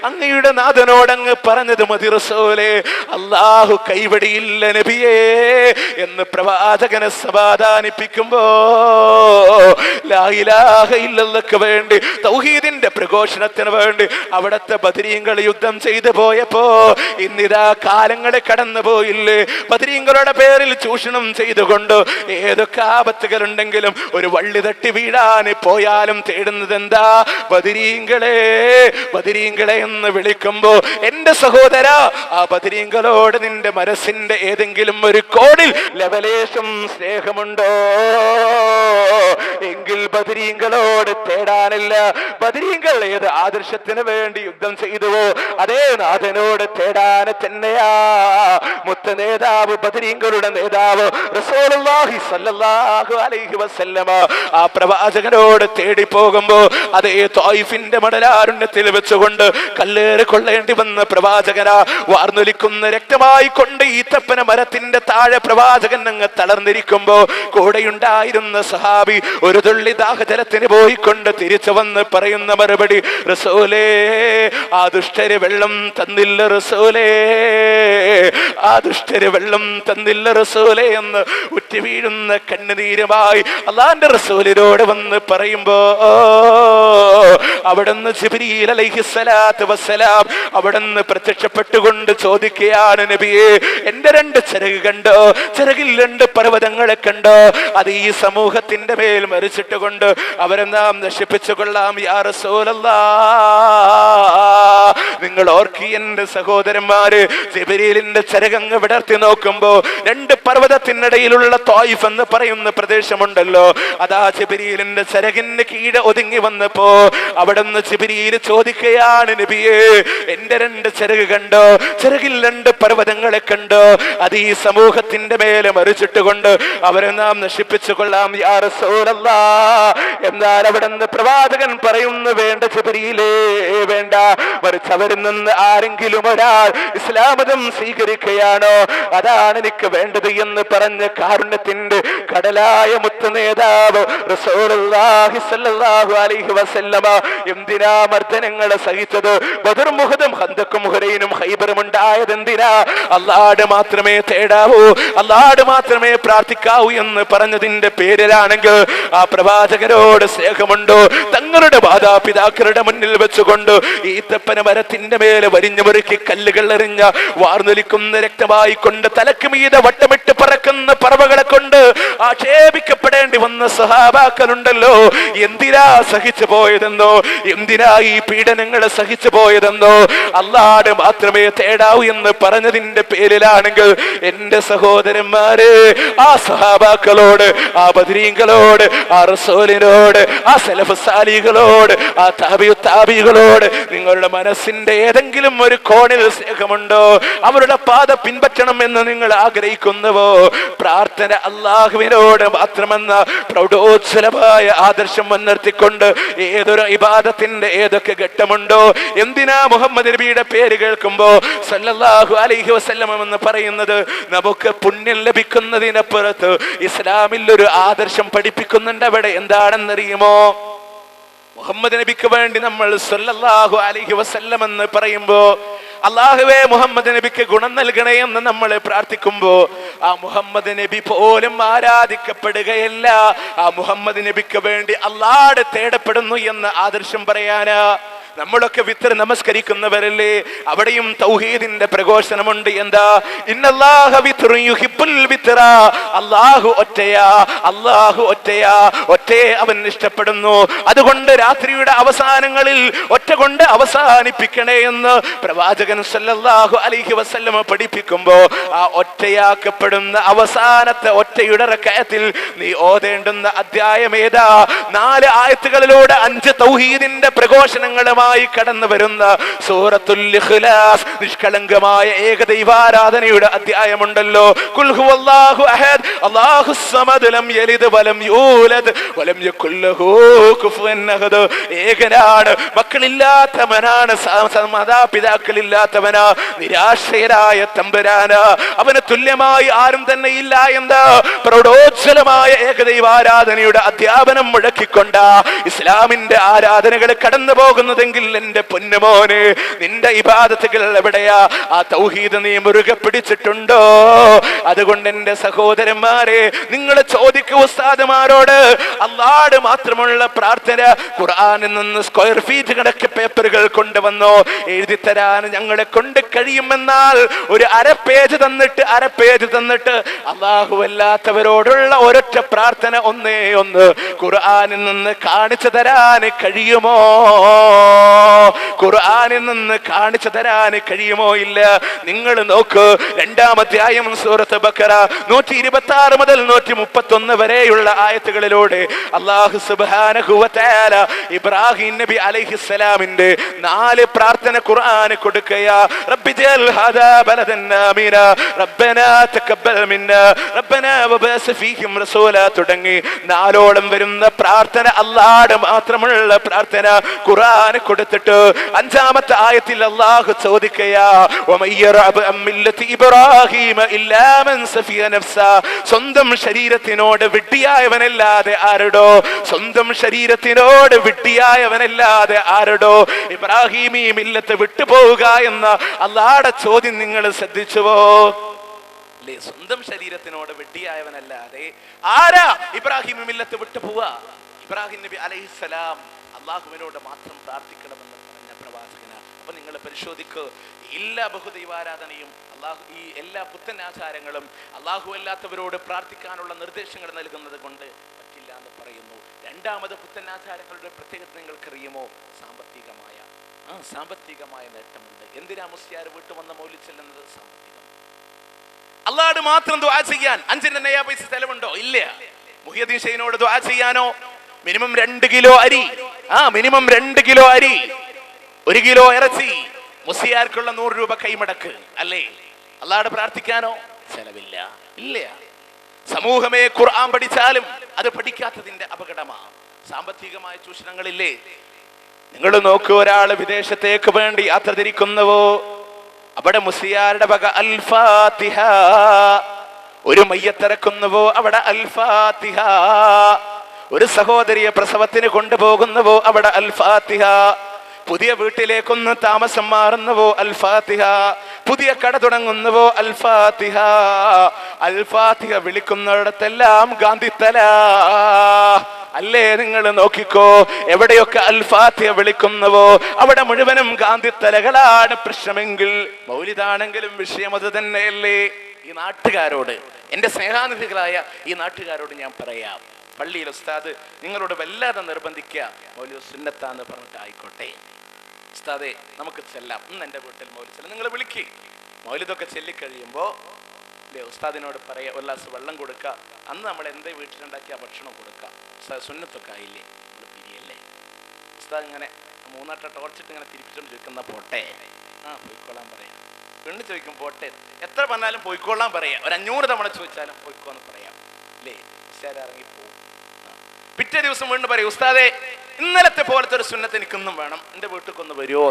S1: അങ്ങയുടെ നാഥനോട് അങ്ങ് പറഞ്ഞത് മതി റസൂലേ, അല്ലാഹു കൈവടിയില്ല നബിയേ എന്ന് പ്രവാചകനെ സമാധാനിപ്പിക്കുമ്പോ ലാ ഇലാഹ ഇല്ലല്ലാഹ്ക്ക് വേണ്ടി, തൗഹീദിന്റെ പ്രഘോഷണത്തിന് വേണ്ടി അവിടത്തെ ബദരീങ്ങൾ യുദ്ധം ചെയ്തു പോയപ്പോ ഇന്നിതാ കാലങ്ങളെ കടന്നു പോയില്ലേ? ബദരീങ്ങളുടെ പേരിൽ ചൂഷണം ചെയ്തുകൊണ്ട് ഏതൊക്കെ ആപത്തുകൾ ഉണ്ടെങ്കിലും ഒരു വള്ളി തട്ടി വീഴാൻ പോയാലും തേടുന്നത് എന്താ? ബദരീങ്ങളെ, ബദരീങ്ങളെ എന്ന് വിളിക്കുമ്പോ എന്റെ സഹോദര, ആ ബദരീങ്ങളോട് നിന്റെ മനസ്സിന്റെ ഏതെങ്കിലും ഒരു കോണിൽ ലവലേശം സ്നേഹമുണ്ടോ എങ്കിൽ ബദരീങ്ങളോട് തേടാനില്ല. ബദരീങ്ങൾ ഏത് ആദർശത്തിന് വേണ്ടി യുദ്ധം ചെയ്തുവോ അതേ നാഥനോട് തേടാൻ തന്നെയാ മുത്ത നേതാവ്, ബദരീങ്ങളുടെ നേതാവ് റസൂലുള്ളാഹി സ്വല്ലല്ലാഹു അലൈഹി വസല്ലമ ആ പ്രവാചകനോട് തേടി പോകുമ്പോ അതേ ത്വായിഫിന്റെ മടലാരുണ്യത്തിൽ വെച്ചുകൊണ്ട് കല്ലേറ് കൊള്ളേണ്ടി വന്ന പ്രവാചകനാ വാർന്നൊലിക്കുന്ന രക്തമായി കൊണ്ട് ഈത്തപ്പന മരത്തിന്റെ താഴെ പ്രവാചകൻ അങ്ങ് തളർന്നിരിക്കുമ്പോ കൂടെയുണ്ടായിരുന്ന സഹാബി ഒരു തുള്ളി ദാഹജലത്തിന് പോയിക്കൊണ്ട് തിരിച്ചു വന്ന് പറയുന്ന മറുപടി, റസൂലേ, ആ ദുഷ്ടര് വെള്ളം തന്നില്ല റസൂലേ, ആ ദുഷ്ടര് വെള്ളം തന്നില്ല റസൂലേ എന്ന് ഉറ്റി വീഴുന്ന കണ്ണുനീരുമായി അല്ലാഹുവിന്റെ റസൂലിനോട് വന്ന് പറയുമ്പോ അവിടുന്ന് ജിബ്രീൽ അലൈഹിസ്സലാത്തു വസ്സലാം അവിടുന്ന് പ്രത്യക്ഷപ്പെട്ടുകൊണ്ട് ചോദിക്കുകയാണ്, നബിയേ, എന്റെ രണ്ട് ചിറക് കണ്ടോ? ചിറകിൽ രണ്ട് പർവ്വതങ്ങളെ കണ്ടോ? അത് ഈ സമൂഹത്തിന്റെ മേൽ മരിച്ചിട്ട് കൊണ്ട് അവരെ നാം നശിപ്പിച്ചു കൊള്ളാം യാ റസൂലല്ലാഹ്. നിങ്ങൾ ഓർക്കി എന്റെ സഹോദരന്മാര്, ജിബ്രീലിന്റെ ചിറകങ്ങ് വിടർത്തി നോക്കുമ്പോ രണ്ട് പർവ്വതത്തിനിടയിലുള്ള ത്വായിഫ് എന്ന് പറയുന്ന പ്രദേശമുണ്ടല്ലോ, അതാ ജിബ്രീലിന്റെ ചിറകിന് കീഴെ ഒതുങ്ങി വന്നപ്പോ അവിടുന്ന് ജിബ്രീൽ ചോദിക്കുകയാണ്, നബിയേ, എന്റെ രണ്ട് ചിറക് കണ്ടോ? ചിറകിൽ രണ്ട് പർവ്വതങ്ങളെ കണ്ടോ? അത് ഈ സമൂഹത്തിന്റെ മേലെ മറിച്ചിട്ട് കൊണ്ട് അവരെ നാം നശിപ്പിച്ചു കൊള്ളാം യാ റസൂലല്ലാഹ്. എന്നാൽ അവിടുന്ന് പ്രവാചകൻ പറയുന്നു, വേണ്ട ജിബ്രീലേ, വേണ്ട, മറിച്ച് അവരിൽ നിന്ന് ആരെങ്കിലും ഒരാൾ ഇസ്ലാം മതം സ്വീകരിക്കുകയാണോ അതാണ് എനിക്ക് വേണ്ടത് എന്ന് പറഞ്ഞ കാരുണ്യത്തിന്റെ കടലായ മുത്ത നേതാവ് റസൂലുള്ളാഹി സ്വല്ലല്ലാഹു അലൈഹി വസല്ലമ എന്തിനാ മർദ്ദനങ്ങളെ സഹിച്ചത്? ബദറും മുഹദും ഖന്തക്കും ഹുനൈനും ഖൈബറും ഉണ്ടായത് എന്തിനാ? അല്ലാഹുവിനെ മാത്രമേ തേടാവൂ, അല്ലാഹുവിനെ മാത്രമേ പ്രാർത്ഥിക്കാവൂ എന്ന് പറഞ്ഞതിന്റെ പേരിലാണെങ്കിൽ ആ പ്രവാചകരോട് സ്നേഹമുണ്ടോ? തങ്ങളുടെ മാതാപിതാക്കളുടെ മുന്നിൽ വെച്ചുകൊണ്ട് ഈത്തപ്പന മരത്തിന്റെ മേലെ വരിഞ്ഞു മുറുക്കി കല്ലുകൾ എറിഞ്ഞ വാർന്നൊലിക്കുന്ന രക്തമായി കൊണ്ട് തലക്ക് മീതെ വട്ടമിട്ട് പറക്കുന്ന പറവകളെ കൊണ്ട് ആക്ഷേപിക്കപ്പെടേണ്ടി വന്ന സഹാബാക്കളുണ്ടല്ലോ, എന്തിനാ സഹിച്ചു പോയതെന്നോ? എന്തിനാ ഈ പീഡനങ്ങളെ സഹിച്ചു പോയതെന്നോ? അല്ലാഹുവിനെ മാത്രമേ തേടാവൂ എന്ന് പറഞ്ഞതിന്റെ പേരിലാണെങ്കിൽ എന്റെ സഹോദരന്മാരെ, ആ സഹാബാക്കളോട്, ആ ബദരീങ്ങളോട്, ആ റസൂലിനോട്, ആ സലഫ് സാലികളോട്, ആ താബികളോട് നിങ്ങളുടെ മനസ്സിന്റെ ഏതെങ്കിലും ഒരു കോണിൽ സ്നേഹമുണ്ടോ? അവരുടെ പാത പിൻപറ്റണം എന്ന് നിങ്ങൾ ആഗ്രഹിക്കുന്നുവോ? പ്രാർത്ഥന അല്ലാഹുവിനോട് മാത്രമെന്ന പ്രൗഢോജ്വലമായ ആദർശം മുൻനിർത്തിക്കൊണ്ട് ഏതൊരു ഇബാദത്തിന്റെ ഏതൊക്കെ ഘട്ടമുണ്ടോ? എന്തിനാ മുഹമ്മദ് നബിയുടെ പേര് കേൾക്കുമ്പോ സല്ലല്ലാഹു അലൈഹി വസല്ലം എന്ന് പറയുന്നത്? നമുക്ക് പുണ്യം ലഭിക്കുന്നതിനപ്പുറത്ത് ഇസ്ലാമിൽ ഒരു ആദർശം പഠിപ്പിക്കുന്നുണ്ട്. അവിടെ എന്താണെന്നറിയുമോ? മുഹമ്മദ് നബിക്ക് വേണ്ടി നമ്മൾ സല്ലല്ലാഹു അലൈഹി വസല്ലം എന്ന് പറയുമ്പോ അല്ലാഹുവേ മുഹമ്മദ് നബിക്ക് ഗുണം നൽകണേ എന്ന് നമ്മൾ പ്രാർത്ഥിക്കുമ്പോ ആ മുഹമ്മദ് നബി പോലും ആരാധിക്കപ്പെടുകയല്ല, ആ മുഹമ്മദ് നബിക്ക് വേണ്ടി അല്ലാഹുവോട് തേടപ്പെടുന്നു എന്ന ആദർശം പറയാനാ. നമ്മളൊക്കെ വിത്തർ നമസ്കരിക്കുന്നവരല്ലേ? അവിടെയും തൗഹീദിന്റെ പ്രഘോഷണമുണ്ട്. എന്താ? ഇന്നല്ലാഹ വിത്റുൻ യുഹിബ്ബുൽ വിത്ര. അല്ലാഹു ഒറ്റയാ, അല്ലാഹു ഒറ്റയാ, ഒറ്റയെ അവൻ ഇഷ്ടപ്പെടുന്നു. അതുകൊണ്ട് രാത്രിയുടെ അവസാനങ്ങളിൽ ഒറ്റ കൊണ്ട് അവസാനിപ്പിക്കണേ എന്ന് പ്രവാചകൻ സല്ലല്ലാഹു അലൈഹി വസല്ലം പഠിപ്പിക്കുമ്പോ ആ ഒറ്റയാക്കപ്പെടുന്ന അവസാനത്തെ ഒറ്റയുടെ റക്അത്തിൽ നീ ഓതേണ്ടുന്ന അധ്യായം ഏതാ? 4 ആയത്തുകളിലൂടെ 5 തൗഹീദിന്റെ പ്രഘോഷണങ്ങളും അവസാനമായി കടന്നു വരുന്ന സൂറത്തുൽ ഇഖ്ലാസ്, നിഷ്കളങ്കമായ ഏകദൈവാരാധനയുടെ അധ്യായമുണ്ടല്ലോ. ഖുൽ ഹുവല്ലാഹു അഹദ് അല്ലാഹുസ് സമദ് ലം യലിദ് വലം യൂലദ് വലം യകുൽ ലഹു കുഫുവൻ അഹദ്. ഏകനാണ്, മക്കളില്ലാത്തവനാണ്, മാതാപിതാക്കളില്ലാത്തവനാ, നിരാശ്രയരായ തമ്പുരാന്, അവന് തുല്യമായി ആരും തന്നെ ഇല്ല എന്ന് പ്രൗഢോജ്വലമായ ഏകദൈവാരാധനയുടെ അധ്യാപനം മുഴക്കിക്കൊണ്ട ഇസ്ലാമിന്റെ ആരാധനകൾ കടന്നു പോകുന്നതെങ്കിൽ എന്റെ പൊന്നുമോനെ, നിന്റെ ഇബാദത്തുകൾ എവിടെയാ? ആ തൗഹീദ് നീ മുറുകെ പിടിച്ചിട്ടുണ്ടോ? അതുകൊണ്ട് എന്റെ സഹോദരന്മാരെ, നിങ്ങൾ ചോദിക്കൂ ഉസ്താദുമാരോട്, അല്ലാഹുവോട് മാത്രമുള്ള പ്രാർത്ഥന ഖുർആനിൽ നിന്ന് സ്ക്വയർ ഫീറ്റ് കണക്ക് പേപ്പറുകൾ കൊണ്ടുവന്നോ എഴുതി തരാൻ ഞങ്ങളെ കൊണ്ട് കഴിയുമെന്നാൽ ഒരു അര പേജ് തന്നിട്ട് അല്ലാഹു അല്ലാത്തവരോടുള്ള ഒരൊറ്റ പ്രാർത്ഥന ഒന്നേ ഒന്ന് ഖുർആനിൽ നിന്ന് കാണിച്ചു തരാൻ കഴിയുമോ? ഖുർആനിൽ നിന്ന് കാണിച്ചു തരാൻ കഴിയുമോ? ഇല്ല. നിങ്ങൾ നോക്ക്, 2-ാം അധ്യായം സൂറത്ത് ബഖറ 126 മുതൽ 131 വരെയുള്ള ആയത്തുകളിലൂടെ അല്ലാഹു സുബ്ഹാനഹു വ തആല ഇബ്രാഹിം നബി അലൈഹിസ്സലാമിന്റെ 4 പ്രാർത്ഥന ഖുർആൻ കൊടുക്കയാ. റബ്ബി ജൽ ഹാദാ ബലദൻ ആമിന റബ്ബനാ തഖബ്ബൽ മിന്നാ റബ്ബനാ വബഅസ് ഫീഹിം റസൂലാ തുടങ്ങി 4ഓളം വരുന്ന പ്രാർത്ഥന അല്ലാഹുവോട് മാത്രമുള്ള പ്രാർത്ഥന ഖുർആൻ കൊടുത്തിട്ട് 5-ാമത്തെ ആയത്തിൽ അല്ലാഹു ചോദിക്കയാ, വമയ്യറബ് അമ്മില്ലത്തി ഇബ്രാഹിം ഇല്ലാ മൻ സഫിയ നഫ്സ. സ്വന്തം ശരീരത്തിനോട് വിഡ്ഢിയായവനല്ലാതെ ആരടോ? സ്വന്തം ശരീരത്തിനോട് വിഡ്ഢിയായവനല്ലാതെ ആരടോ ഇബ്രാഹിമീ മില്ലത്ത് വിട്ടുപോവുക എന്ന അല്ലാഹുവിന്റെ ചോദ്യം നിങ്ങൾ ശ്രദ്ധിച്ചുവോ? അല്ലേ? സ്വന്തം ശരീരത്തിനോട് വിഡ്ഢിയായവനല്ലാതെ ആരാ ഇബ്രാഹിം മില്ലത്ത് വിട്ടുപോവുക? ഇബ്രാഹിം നബി അലൈഹിസ്സലാം അള്ളാഹുവിനോട് മാത്രം പ്രാർത്ഥിക്കണമെന്ന് പറഞ്ഞ പ്രവാചകനാണ്. അപ്പൊ നിങ്ങൾ പരിശോധിക്കുക, എല്ലാ ബഹുദൈവാരാധനയും ഈ എല്ലാ പുത്തൻ ആചാരങ്ങളും അള്ളാഹു അല്ലാത്തവരോട് പ്രാർത്ഥിക്കാനുള്ള നിർദ്ദേശങ്ങൾ നൽകുന്നത് കൊണ്ട് പറ്റില്ല എന്ന് പറയുന്നു. 2-ാമത് പുത്തൻ ആചാരങ്ങളുടെ പ്രത്യേകത നിങ്ങൾക്കറിയുമോ? സാമ്പത്തികമായ നേട്ടമുണ്ട്. എന്തിനാ മുസ്ലിയാർ വീട്ടു വന്ന മൗലിദ് ചെല്ലുന്നത്? സാമ്പത്തികം. അള്ളാഹുവോട് മാത്രം ദുആ ചെയ്യാൻ 5 നയാ പൈസ ചെലവുണ്ടോ? ഇല്ല. മുഹിയുദ്ദീൻ ഷെയ്ഖിനോട് ദുആ ചെയ്യാനോ മിനിമം 2 കിലോ അരി, മിനിമം 2 കിലോ അരി, 1 കിലോ ഇറച്ചി, മുസ്ലിയാർക്കുള്ള 100 രൂപ കൈമടക്ക്, അല്ലേ? അള്ളാഹുവോട് പ്രാർത്ഥിക്കാനോ? ചെലവില്ല. ഇല്ല. സമൂഹമേ ഖുർആൻ പഠിച്ചാലും അത് പഠിക്കാത്തതിന്റെ അപകടമാണ്. സാമ്പത്തികമായ ചൂഷണങ്ങളില്ലേ? നിങ്ങൾ നോക്കൂ, ഒരാൾ വിദേശത്തേക്ക് വേണ്ടി യാത്ര തിരിക്കുന്നുവോ, അവിടെ മുസ്ലിയാരുടെ വക അൽ ഫാത്തിഹ. ഒരു മയ്യത്തിറക്കുന്നുവോ, അവിടെ അൽ ഫാത്തിഹ. ഒരു സഹോദരിയെ പ്രസവത്തിന് കൊണ്ടുപോകുന്നുവോ, അവിടെ അൽ ഫാത്തിഹ. പുതിയ വീട്ടിലേക്കൊന്ന് താമസം മാറുന്നുവോ, അൽ ഫാത്തിഹ. പുതിയ കട തുടങ്ങുന്നുവോ, അൽ ഫാത്തിഹ. അൽ ഫാത്തിഹ വിളിക്കുന്നിടത്തെല്ലാം ഗാന്ധിത്തല, അല്ലേ? നിങ്ങൾ നോക്കിക്കോ, എവിടെയൊക്കെ അൽ ഫാത്തിഹ വിളിക്കുന്നുവോ അവിടെ മുഴുവനും ഗാന്ധിത്തലകളാണ്. പ്രശ്നമെങ്കിൽ മൗലിദാണെങ്കിലും വിഷയം അത് തന്നെയല്ലേ? ഈ നാട്ടുകാരോട്, എന്റെ സ്നേഹാനിധികളായ ഈ നാട്ടുകാരോട് ഞാൻ പറയാം, പള്ളിയിൽ ഉസ്താദ് നിങ്ങളോട് വല്ലാതെ നിർബന്ധിക്കുക, മൗലിദ് സുന്നത്താന്ന് പറഞ്ഞിട്ട് ആയിക്കോട്ടെ ഉസ്താദേ നമുക്ക് ചെല്ലാം, ഇന്ന് എൻ്റെ വീട്ടിൽ മൗലിദ് ചെല്ലാം, നിങ്ങൾ വിളിക്കുക. മൗലിദൊക്കെ ചൊല്ലിക്കഴിയുമ്പോൾ അല്ലേ ഉസ്താദിനോട് പറയാ, ഒരു ഗ്ലാസ് വെള്ളം കൊടുക്കുക, അന്ന് നമ്മൾ എന്തേ വീട്ടിലുണ്ടാക്കിയ ഭക്ഷണം കൊടുക്കുക. ഉസ്താദ് സുന്നത്തൊക്കെ ആയില്ലേ, നമ്മൾ പിരിയല്ലേ? ഉസ്താദ് ഇങ്ങനെ 3 ടോർച്ചിട്ട് ഇങ്ങനെ തിരിപ്പിച്ചോണ്ട് ചോദിക്കുന്ന പോട്ടെ, പോയിക്കോളാൻ പറയാം. പെണ്ണ് ചോദിക്കും പോട്ടെ, എത്ര പറഞ്ഞാലും പോയിക്കോളാൻ പറയാം. ഒരു 500 തവണ ചോദിച്ചാലും പോയിക്കോന്ന് പറയാം, അല്ലേ? ഉസ്താദ് ഇറങ്ങിപ്പോവും. പിറ്റേ ദിവസം വീണ്ടും പറയും, ഉസ്താദേ ഇന്നലത്തെ പോലത്തെ ഒരു സുന്നത്ത് എനിക്കൊന്നും വേണം, എൻ്റെ വീട്ടിൽക്കൊന്ന് വരുമോ?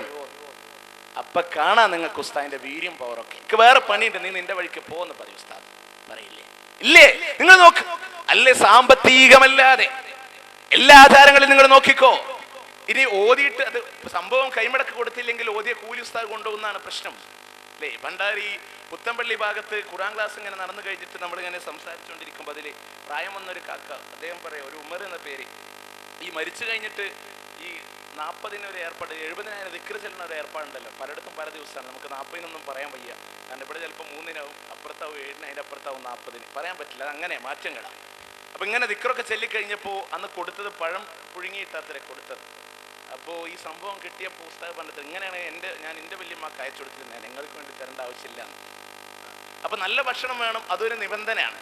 S1: അപ്പൊ കാണാൻ നിങ്ങൾക്ക് ഉസ്താദിന്റെ വീര്യം പവറൊക്കെ. എനിക്ക് വേറെ പണിയുണ്ട്, നീ നിന്റെ വഴിക്ക് പോന്ന് പറയും ഉസ്താദ്. പറയില്ലേ? ഇല്ലേ? നിങ്ങൾ നോക്ക്, അല്ലേ? സാമ്പത്തികമല്ലാതെ എല്ലാ ആചാരങ്ങളും നിങ്ങൾ നോക്കിക്കോ. ഇനി ഓതിയിട്ട് അത് സംഭവം കൈമടക്ക് കൊടുത്തില്ലെങ്കിൽ ഓതിയ കൂലി ഉസ്താദ് കൊണ്ടുപോകുന്നതാണ് പ്രശ്നം, അല്ലേ? പണ്ടാരി പുത്തമ്പള്ളി ഭാഗത്ത് ഖുർആൻ ക്ലാസ് ഇങ്ങനെ നടന്നു കഴിഞ്ഞിട്ട് നമ്മളിങ്ങനെ സംസാരിച്ചുകൊണ്ടിരിക്കുമ്പോൾ അതിൽ പ്രായം വന്നൊരു കാക്ക, അദ്ദേഹം പറയാം, ഒരു ഉമർ എന്ന പേര്, ഈ മരിച്ചു കഴിഞ്ഞിട്ട് ഈ 40 ഒരു ഏർപ്പാട്, 70,000 ദിക്ർ ചെല്ലുന്ന ഒരു ഏർപ്പാടുണ്ടല്ലോ. പലയിടത്തും പല ദിവസമാണ്, നമുക്ക് 40 പറയാൻ വയ്യ. കാരണം ഇവിടെ ചിലപ്പോൾ 3 അപ്പുറത്താവും, 7 അതിൻ്റെ അപ്പുറത്താവും 40 പറയാൻ പറ്റില്ല, അത് അങ്ങനെ മാറ്റങ്ങളാണ്. അപ്പൊ ഇങ്ങനെ ദിക്റൊക്കെ ചൊല്ലിക്കഴിഞ്ഞപ്പോൾ അന്ന് കൊടുത്തത് പഴം പുഴുങ്ങിയിട്ടാത്തരെ കൊടുത്തത്. അപ്പോൾ ഈ സംഭവം കിട്ടിയപ്പോൾ ഉസ്താദ് പറഞ്ഞത്, ഇങ്ങനെയാണ് ഞാൻ എൻ്റെ വല്യമ്മക്ക് അയച്ചു കൊടുത്തിരുന്നത്, നിങ്ങൾക്ക് വേണ്ടി തരേണ്ട ആവശ്യമില്ല. അപ്പൊ നല്ല ഭക്ഷണം വേണം, അതൊരു നിബന്ധനയാണ്.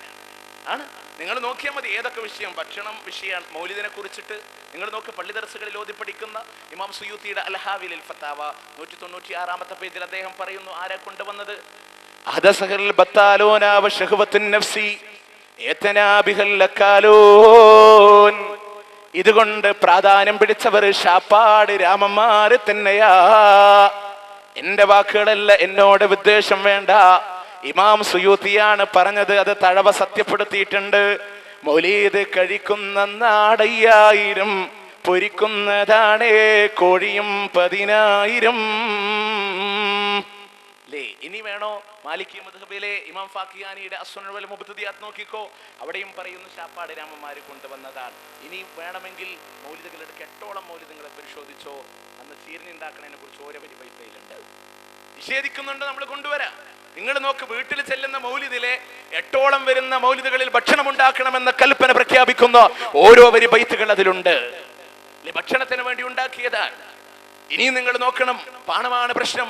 S1: നിങ്ങൾ നോക്കിയാൽ മതി ഏതൊക്കെ വിഷയം, ഭക്ഷണം വിഷയമാണ്. മൗലിദിനെ കുറിച്ചിട്ട് നിങ്ങൾ നോക്ക്, പള്ളി ദർസുകളിൽ ഓതി പഠിക്കുന്ന ഇമാം സുയൂത്തിയുടെ അൽഹാവിലിൽ ഫത്താവ 196-ാമത്തെ പേജിൽ അദ്ദേഹം പറയുന്നു, ആരെ കൊണ്ടുവന്നത്? ഇതുകൊണ്ട് പ്രാധാന്യം പിടിച്ചവർ ഷാപ്പാട് രാമന്മാര് തന്നെയാ. എന്റെ വാക്കുകളല്ല, എന്നോട് വിദ്വേഷം വേണ്ട. ഇമാം സുയൂത്തിയാണ് പറഞ്ഞത്, അത് തഴവ സത്യപ്പെടുത്തിയിട്ടുണ്ട്. മൗലീദ് കഴിക്കുന്ന നാടയ്യായിരം, പൊരിക്കുന്നതാണേ കോഴിയും 10,000. ഇനി വേണോ? മാലിക്കി മദ്ഹബിലെ ഇമാം ഫാക്കിയാനിയുടെ അസ്സുനൻ വൽ മുബ്തദിയാത്ത് നോക്കിക്കോ, അവിടെയും പറയുന്നു ഷാപ്പാട് രാമന്മാര് കൊണ്ടുവന്നതാണ്. ഇനി വേണമെങ്കിൽ മൗലിദുകൾ എടുക്കുക, 8ഓളം മൗലിദുകളെ പരിശോധിച്ചോ. അന്ന് ചീരണി ഉണ്ടാക്കുന്നതിനെ കുറിച്ച് ഓരോ വരി ബൈത്തയിലുണ്ട്. നിഷേധിക്കുന്നുണ്ട്, നമ്മൾ കൊണ്ടുവരാം. നിങ്ങൾ നോക്ക്, വീട്ടിൽ ചെല്ലുന്ന മൗലിദിലെ 8ഓളം വരുന്ന മൗലിദുകളിൽ ഭക്ഷണം ഉണ്ടാക്കണമെന്ന കൽപ്പന പ്രഖ്യാപിക്കുന്ന ഓരോ വരി ബൈത്തുകൾ അതിലുണ്ട്. ഭക്ഷണത്തിന് വേണ്ടി ഉണ്ടാക്കിയതാണ്. ഇനി നിങ്ങൾ നോക്കണം, പണമാണ് പ്രശ്നം.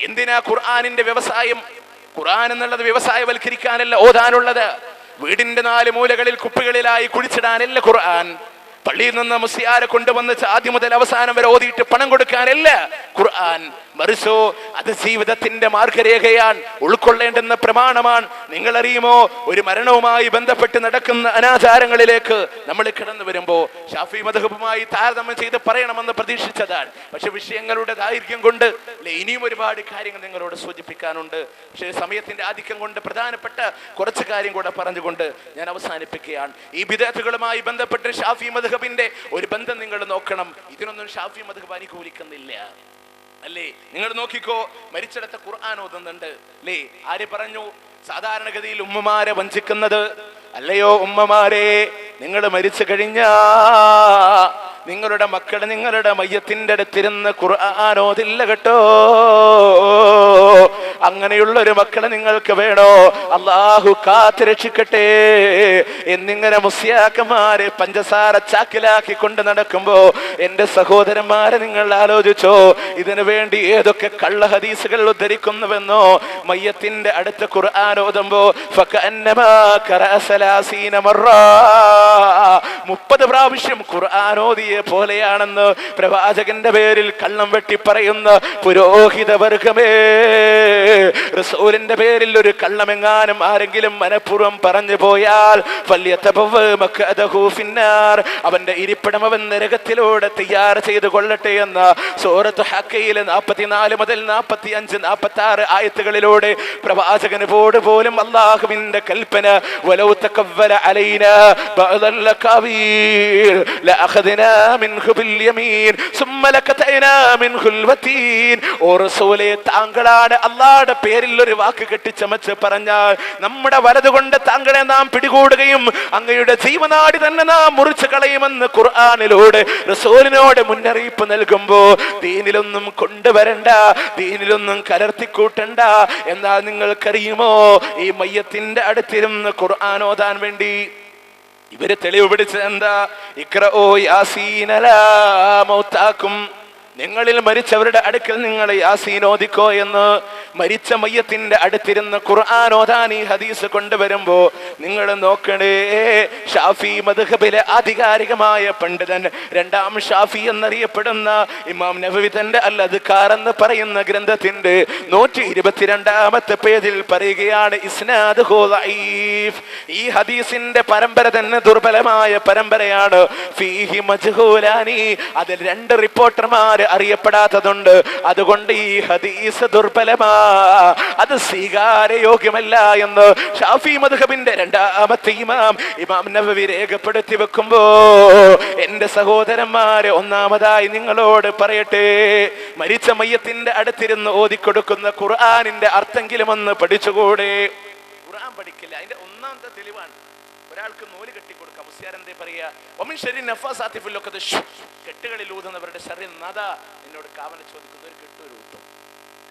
S1: എന്തിനാ ഖുർആനിന്റെ വ്യവസായം? ഖുർആൻ എന്നുള്ളത് വ്യവസായവൽക്കരിക്കാനല്ല ഓതാനുള്ളത്. വീടിന്റെ 4 മൂലകളിൽ കുപ്പികളിലായി കുഴിച്ചിടാനല്ല ഖുർആൻ. പള്ളിയിൽ നിന്ന് മുസ്ലിയാരെ കൊണ്ടുവന്ന് ആദ്യം മുതൽ അവസാനം വരെ ഓതിയിട്ട് പണം കൊടുക്കാനല്ല ഖുർആൻ. മറിച്ചോ അത് ജീവിതത്തിന്റെ മാർഗരേഖയാണ്, ഉൾക്കൊള്ളേണ്ടുന്ന പ്രമാണമാണ്. നിങ്ങൾ അറിയുമോ, ഒരു മരണവുമായി ബന്ധപ്പെട്ട് നടക്കുന്ന അനാചാരങ്ങളിലേക്ക് നമ്മൾ കടന്നു വരുമ്പോ ഷാഫി മദ്ഹബുമായി താരതമ്യം ചെയ്ത് പറയണമെന്ന് പ്രതീക്ഷിച്ചതാണ്. പക്ഷെ വിഷയങ്ങളുടെ ദൈർഘ്യം കൊണ്ട് ഇനിയും ഒരുപാട് കാര്യങ്ങൾ നിങ്ങളോട് സൂചിപ്പിക്കാനുണ്ട്. പക്ഷേ സമയത്തിന്റെ ആധിക്യം കൊണ്ട് പ്രധാനപ്പെട്ട കുറച്ച് കാര്യം കൂടെ പറഞ്ഞുകൊണ്ട് ഞാൻ അവസാനിപ്പിക്കുകയാണ്. ഈ ബിദ്അത്തുകളുമായി ബന്ധപ്പെട്ട് ഷാഫി മദ്ഹബിന്റെ ഒരു ബന്ധം നിങ്ങൾ നോക്കണം. ഇതിനൊന്നും ഷാഫി മദ്ഹബ് അനുകൂലിക്കുന്നില്ല അല്ലേ? നിങ്ങൾ നോക്കിക്കോ, മരിച്ചിടത്ത് ഖുർആൻ ഓതുന്നുണ്ട് അല്ലേ? ആര് പറഞ്ഞു? സാധാരണഗതിയിൽ ഉമ്മമാരെ വഞ്ചിക്കുന്നത്. അല്ലയോ ഉമ്മമാരെ, നിങ്ങൾ മരിച്ചു കഴിഞ്ഞാ നിങ്ങളുടെ മക്കൾ നിങ്ങളുടെ മയ്യത്തിന്റെ അടുത്തിരുന്ന് ഖുർആൻ ഓതില്ല കേട്ടോ. അങ്ങനെയുള്ളൊരു മക്കളെ നിങ്ങൾക്ക് വേണോ? അള്ളാഹു കാത്ത് രക്ഷിക്കട്ടെ എന്നിങ്ങനെ മുസ്ലിയാക്കന്മാര് പഞ്ചസാര ചാക്കിലാക്കി കൊണ്ട് നടക്കുമ്പോ എന്റെ സഹോദരന്മാരെ നിങ്ങൾ ആലോചിച്ചോ, ഇതിനു വേണ്ടി ഏതൊക്കെ കള്ള ഹദീസുകൾ ഉദ്ധരിക്കുന്നുവെന്നോ. മയ്യത്തിന്റെ അടുത്ത് ഖുർആൻ ഓതുമ്പോ 30 പ്രാവശ്യം ഖുർആൻ ഓതിയ പോലെയാണെന്ന് പ്രവാചകന്റെ പേരിൽ കള്ളം വെട്ടി പറയുന്ന പുരോഹിത വർഗമേ, റസൂലിന്റെ പേരിൽ ഒരു കള്ളമെങ്ങാനും ആരെങ്കിലും മനഃപൂർവ്വം പറഞ്ഞു പോയാൽ അവന്റെ ഇരിപ്പിടം അവൻ നരകത്തിലൂടെ തയ്യാർ ചെയ്ത് കൊള്ളട്ടെ എന്ന സൂറത്ത് ഹക്കയിലെ 44 മുതൽ 45, 46 ആയത്തുകളിലൂടെ പ്രവാചകന് പോലും അല്ലാഹുവിന്റെ കൽപ്പന, വലൗ തകവ്വല അലൈനാ ബഅദൽ ലഖാവീർ ലഅഖദ്നാ മിൻഹു ബിൽ യമീൻ സുമ്മ ലഖതൈനാ മിൻഹുൽ വതീൻ. ഓ റസൂലേ, താങ്കളാണ് അല്ലാഹുവിന്റെ പേരിൽ ഒരു വാക്ക് കെട്ടിച്ചമച്ച് പറഞ്ഞാൽ നമ്മുടെ വലതുകൊണ്ട് താങ്കളെ നാം പിടികൂടുകയും അങ്ങയുടെ ജീവനാടി തന്നെ നാം മുറിച്ചു കളയുമെന്ന് ഖുർആനിലൂടെ റസൂലിനോട് മുന്നറിയിപ്പ് നൽകുമ്പോ ദീനിലൊന്നും കൊണ്ടുവരണ്ട, ദീനിലൊന്നും കലർത്തിക്കൂട്ടണ്ട. എന്നാൽ നിങ്ങൾക്കറിയുമോ, ഈ മയ്യത്തിന്റെ അടുത്തിരുന്ന് ഖുർആൻ ഓതാൻ വേണ്ടി ഇവര് തെളിവ് പിടിച്ചത് എന്താ? ഇഖ്റഊ യാസീന ലാ മൗതാകും, നിങ്ങളിൽ മരിച്ചവരുടെ അടുക്കൽ നിങ്ങൾ യാസീൻ ഓദിക്കോ എന്ന്. മരിച്ച മയ്യത്തിന്റെ അടുത്തിരുന്ന് ഖുർആൻ ഓതാൻ ഈ ഹദീസ് കൊണ്ടുവരുമ്പോ നിങ്ങൾ നോക്കണേ, ഷാഫി മദ്ഹബിലെ ആധികാരികമായ പണ്ഡിതൻ, 2ാം ഷാഫി എന്നറിയപ്പെടുന്ന ഇമാം നവവി തന്റെ അൽ അദ്കാർ എന്ന് പറയുന്ന ഗ്രന്ഥത്തിന്റെ 122-ാമത്തെ പേജിൽ പറയുകയാണ്, ഇസ്നാദുഹു ദഈഫ്, ഈ ഹദീസിന്റെ പരമ്പര തന്നെ ദുർബലമായ പരമ്പരയാണ്. ഫീഹി മജ്ഹൂലാനി, അതിൽ 2 റിപ്പോർട്ടർമാർ അറിയപ്പെടാത്തതുണ്ട്. അതുകൊണ്ട് ഈ ഹദീസ് ദുർബലമാ, അത് സ്വീകാര്യോഗ്യമല്ല എന്ന് ഷാഫി മദ്ഹബിന്റെ 2ാമത്തെ ഇമാം നവവി രേഖപ്പെടുത്തി വെക്കുമ്പോ എന്റെ സഹോദരന്മാരെ, ഒന്നാമതായി നിങ്ങളോട് പറയട്ടെ, മരിച്ച മയ്യത്തിന്റെ അടുത്തിരുന്ന് ഓതിക്കൊടുക്കുന്ന ഖുർആനിന്റെ അർത്ഥമെങ്കിലും ഒന്ന് പഠിച്ചുകൂടെ? ഖുർആൻ പഠിക്കില്ല. അതിന്റെ ഒന്നാമത്തെ തെളിവാണ് ഒരാൾക്ക് നൂല് കെട്ടിക്കൊടുക്കാം. മുസ്ലിയാരെന്തേ പറയാ? കെട്ടുകളിൽ ഊതുന്നവരുടെ ശരീരം നാദാ എന്നോട് കാവല ചോദിക്കുന്ന ഒരു കെട്ടൂരും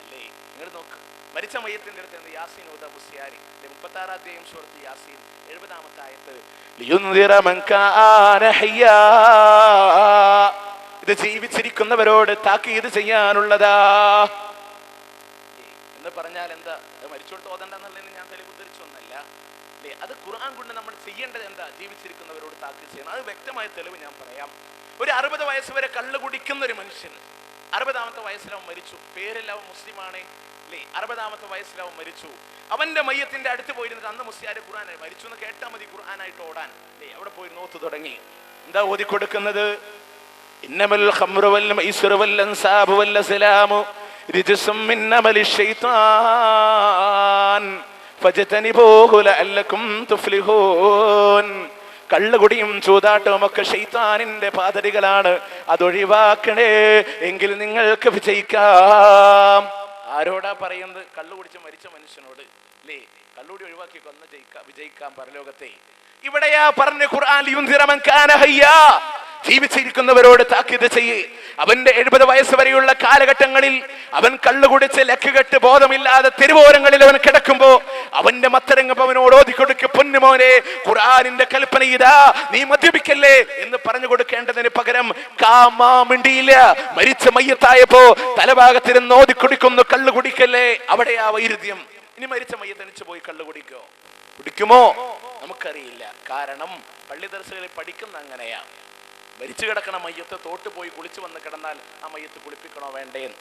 S1: അല്ലേ? നിങ്ങൾ നോക്ക്, മരിച്ച മയ്യത്തിന്റെ അടുത്ത് നിന്ന് യാസീൻ ഓതാ മുസ്ലിയാരി. 36-ാം അധ്യായം സൂറത്ത് യാസീൻ 70-ാമത്തെ ആയത്ത്, ഇത് ജീവിച്ചിരിക്കുന്നവരോട് താക്കീത് ചെയ്യാനുള്ളതാ എന്ന് പറഞ്ഞാൽ എന്താ? മരിച്ചോടത്ത് ഓതണ്ടെന്നുള്ളതിന് ഞാൻ തെളിവ് ഉദ്ധരിച്ചൊന്നല്ല. അല്ലേ? അത് ഖുർആൻ കൊണ്ട് നമ്മൾ ചെയ്യേണ്ടത് എന്താ? ജീവിച്ചിരിക്കുന്നവരോട് താക്കീത് ചെയ്യണം. അത് വ്യക്തമായ തെളിവ് ഞാൻ പറയാം. ഒരു 60 വയസ്സ് വരെ കള്ള് കുടിക്കുന്ന ഒരു മനുഷ്യൻ 60ാമത്തെ വയസ്സിലവൻ മരിച്ചു. പേരെല്ലാം മുസ്ലിമാണ് അല്ലേ? 60ാമത്തെ വയസ്സിലവൻ മരിച്ചു. അവന്റെ മയ്യത്തിന്റെ അടുത്ത് പോയിരുന്നിട്ട് അന്ന് മുസ്ലിയാരെ ഖുർആൻ മരിച്ചു എന്ന് കേട്ടാൽ മതി ഖുർആനായിട്ട് ഓടാൻ അല്ലേ? അവിടെ പോയി നോത്ത് തുടങ്ങി. എന്താ ഓതി കൊടുക്കുന്നത്? ഇന്നമൽ ഖംറു വൽ മൈസിറു വൽ അൻസാബു വൽ അസ്ലാമു റിജ്സും മിൻ അമലി ശൈത്താൻ ഫജ്തനിബൂഹു ലഅല്ലകും തുഫ്ലിഹൂൻ. കള്ളുകുടിയും ചൂതാട്ടവും ഒക്കെ ശൈത്താനിന്റെ പാതരികളാണ്, അതൊഴിവാക്കണേ എങ്കിൽ നിങ്ങൾക്ക് വിജയിക്കാം. ആരോടാ പറയുന്നത്? കള്ളു കുടിച്ച് മരിച്ച മനുഷ്യനോട് അല്ലേ? കള്ളുകൂടി ഒഴിവാക്കി കൊന്ന് വിജയിക്കാം പരലോകത്തെ. ഇവിടെയാ പറഞ്ഞ ഖുർആൻ യുൻദിറമൻ കാന ഹയ്യാ, ജീവിച്ചിരിക്കുന്നവരോട് താക്കീത് ചെയ്യേ. അവന്റെ 70 വയസ്സ് വരെയുള്ള കാലഘട്ടങ്ങളിൽ അവൻ കള്ളുകുടിച്ച് ലക്കുകെട്ട് ബോധമില്ലാതെ തെരുവോരങ്ങളിൽ അവൻ കിടക്കുമ്പോ അവന്റെ മത്തരംഗം അവനോട് ഓതിക്കൊടുക്ക്, പൊന്നുമോനെ ഖുർആനിന്റെ കൽപ്പന ഇതാ, നീ മദ്യപിക്കല്ലേ എന്ന് പറഞ്ഞു കൊടുക്കേണ്ടതിന് പകരം കാമാമിണ്ടിയില്ല. മരിച്ച മയ്യത്തായപ്പോ തലഭാഗത്തിരുന്ന് ഓതിക്കൊടുക്കുന്നു, കള്ളു കുടിക്കല്ലേ. അവിടെയാ വൈരുദ്ധ്യം. ഇനി മരിച്ച മയ്യത്തനിച്ച് പോയി കള്ളു കുടിക്കുമോ നമുക്കറിയില്ല. കാരണം പള്ളി ദർസുകളിൽ പഠിക്കുന്ന അങ്ങനെയാ. മരിച്ചു കിടക്കണ മയ്യത്ത് തോട്ട് പോയി കുളിച്ചു വന്ന് കിടന്നാൽ ആ മയ്യത്ത് കുളിപ്പിക്കണോ വേണ്ടേന്ന്.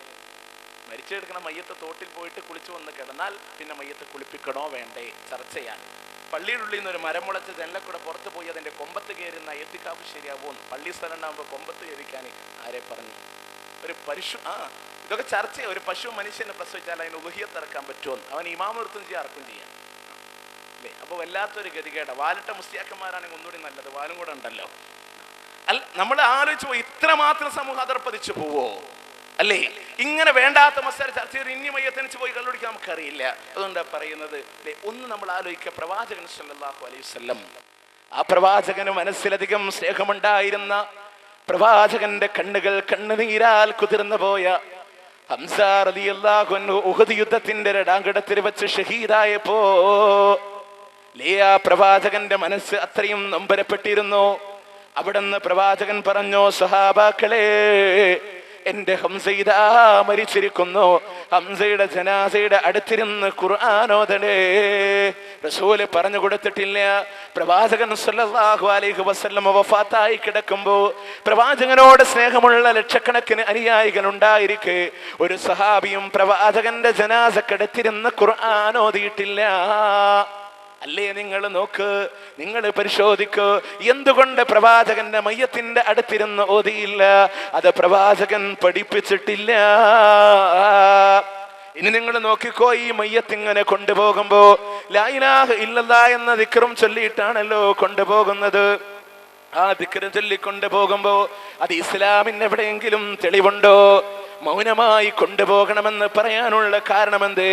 S1: മരിച്ചു കിടക്കണ മയ്യത്ത് തോട്ടിൽ പോയിട്ട് കുളിച്ചു വന്ന് കിടന്നാൽ പിന്നെ മയ്യത്ത് കുളിപ്പിക്കണോ വേണ്ടേ ചർച്ചയാണ്. പള്ളിയുടെ ഉള്ളിൽ നിന്ന് ഒരു മരം മുളച്ച് ജനലക്കൂടെ പുറത്ത് പോയി അതിന്റെ കൊമ്പത്ത് കയറുന്ന എത്തിക്കാവ് ശരിയാവും. പള്ളി സ്ഥലം ഉണ്ടാകുമ്പോൾ കൊമ്പത്ത് കയറിക്കാൻ ആരെ പറഞ്ഞു? ഒരു പശു ഇതൊക്കെ ചർച്ചയാണ്. ഒരു പശു മനുഷ്യനെ പ്രസവിച്ചാൽ അതിന് ഉലുഹിയത്ത് ഇറക്കാൻ പറ്റുമെന്ന്. അവൻ ഇമാം നിർത്തും ചെയ്യാം, അറക്കും ചെയ്യാം അല്ലേ? അപ്പൊ വല്ലാത്തൊരു ഗതികേട. വാലിട്ട മുസ്ലിയാക്കന്മാരാണെങ്കിൽ ഒന്നുകൂടി നല്ലത്, വാലും കൂടെ ഉണ്ടല്ലോ. നമ്മൾ ആലോചിച്ചു പോയി, ഇത്രമാത്രം സമൂഹം അതർപ്പതിച്ചു പോവോ അല്ലേ? ഇങ്ങനെ വേണ്ടാത്ത മസാല ചർച്ച ചെയ്ത് ഇനി മയ്യത്തനിച്ച് പോയി കള്ളുടിക്കാൻ നമുക്കറിയില്ല. അതുകൊണ്ടാണ് പറയുന്നത്. ഒന്ന് നമ്മൾ ആലോചിക്കുക, പ്രവാചകൻ സല്ലല്ലാഹു അലൈഹി വസല്ലം, ആ പ്രവാചകന് മനസ്സിലധികം സ്നേഹമുണ്ടായിരുന്ന, പ്രവാചകന്റെ കണ്ണുകൾ കണ്ണുനീരാൽ കുതിർന്നു പോയ ഹംസ റളിയല്ലാഹു അൻഹു ഉഹദ് യുദ്ധത്തിന്റെ രണ്ടാംഘട്ടത്തിൽ വെച്ച് ഷഹീദായപ്പോ ആ പ്രവാചകന്റെ മനസ്സ് അത്രയും നൊമ്പരപ്പെട്ടിരുന്നു. അവിടുന്ന് പ്രവാചകൻ പറഞ്ഞു, സഹാബാക്കളെ, എന്റെ ഹംസയിതാ മരിച്ചിരിക്കുന്നു. ഹംസയുടെ ജനാസയുടെ അടുത്തിരുന്ന് ഖുർആനോദനേ. റസൂല് പറഞ്ഞു കൊടുത്തിട്ടില്ല. പ്രവാചകൻ സല്ലല്ലാഹു അലൈഹി വസല്ലം വഫാത്തായി കിടക്കുമ്പോ പ്രവാചകനോട് സ്നേഹമുള്ള ലക്ഷക്കണക്കിന് അനുയായികൾ ഉണ്ടായിരിക്കെ ഒരു സഹാബിയും പ്രവാചകന്റെ ജനാസക്കടുത്തിരുന്ന് ഖുർആനോദിയിട്ടില്ല. അല്ലേ? നിങ്ങൾ നോക്ക്, നിങ്ങൾ പരിശോധിക്കൂ, എന്തുകൊണ്ട് പ്രവാചകന്റെ മയ്യത്തിന്റെ അടുത്തിരുന്ന് ഓതിയില്ല? അത് പ്രവാചകൻ പഠിപ്പിച്ചിട്ടില്ല. ഇനി നിങ്ങൾ നോക്കിക്കോ, ഈ മയ്യത്തിങ്ങനെ കൊണ്ടുപോകുമ്പോ ലാ ഇലാഹ ഇല്ലല്ലാഹ് എന്ന ദിക്റും ചൊല്ലിയിട്ടാണല്ലോ കൊണ്ടുപോകുന്നത്. ആ ദിക്റ് ചൊല്ലിക്കൊണ്ടുപോകുമ്പോ അത് ഇസ്ലാമിന് എവിടെയെങ്കിലും തെളിവുണ്ടോ? മൗനമായി കൊണ്ടുപോകണമെന്ന് പറയാനുള്ള കാരണമെന്തേ?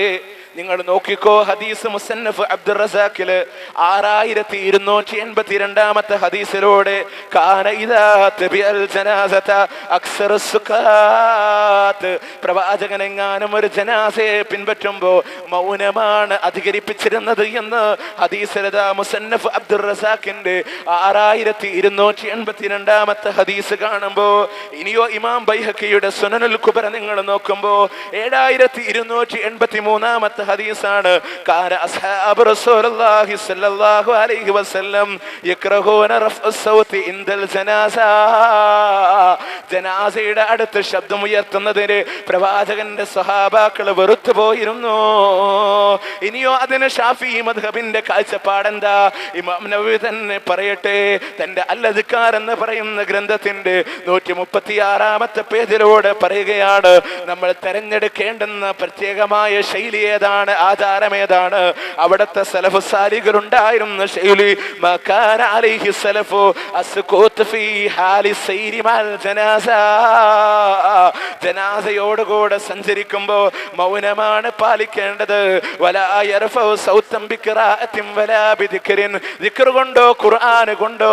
S1: നിങ്ങൾ നോക്കിക്കോ, ഹദീസ് മുസന്നഫ് അബ്ദുർ റസാഖില് 6282 ഹദീസിലൂടെ കാന ഇദാ തബിഅൽ ജനാസത അക്സറ സുകാത്ത്, പ്രവാചകൻ എങ്ങാനും ഒരു ജനാസയെ പിൻപറ്റുമ്പോ മൗനമാണ് അധികരിപ്പിച്ചിരുന്നത് എന്ന് ഹദീസിലതാ മുസന്നഫ് അബ്ദുർ റസാഖിന്റെ 6282 ഹദീസ് കാണുമ്പോ, ഇനിയോ ഇമാം ബൈഹഖിയുടെ സുനനുൽ കുബ്ര നിങ്ങൾ നോക്കുമ്പോ 7283 ഹദീസാണ്. കാന അസ്ഹാബു റസൂലുള്ളാഹി സ്വല്ലല്ലാഹു അലൈഹി വസല്ലം യക്റഹൂന റഫ്ഉ സൗതി ഇൻദൽ ജനാസ, ജനാസയുടെ അടുത്ത് ശബ്ദം ഉയർത്തുന്നതിന് പ്രവാചകന്റെ സ്വഹാബാക്കൾ വെറുത്തു പോയിരുന്നു. ഇനിയോ അതിന് ഷാഫിഈ മദ്ഹബിന്റെ കാഴ്ചപ്പാടെന്താ? ഇമാം നവവി തന്നെ പറയട്ടെ, തന്റെ അൽ അദ്കാർ എന്ന് പറയുന്ന ഗ്രന്ഥത്തിന്റെ 136 പേജിലൂടെ പറയുകയാണ്, നമ്മൾ തെരഞ്ഞെടുക്കേണ്ടുന്ന പ്രത്യേകമായ ശൈലി ഏതാണ്, ആചാരം ഏതാണ്? അവിടുത്തെ സലഫ് സാലികൾ ഉണ്ടായിരുന്ന ശൈലി മകാന അലൈഹി സലഫു അസ്കൂത്ത് ഫീ ഹാലി സൈരി മൽ ജനാസ, ജനാസയോടുകൂടെ സഞ്ചരിക്കുമ്പോ മൗനമാണ് പാലിക്കേണ്ടത്. വലാ യർഫഉ സൗതൻ ബിഖിറാഅത്തിൻ വലാ ബിദിക്രിൻ, ദിക്ർ കൊണ്ടോ ഖുർആൻ കൊണ്ടോ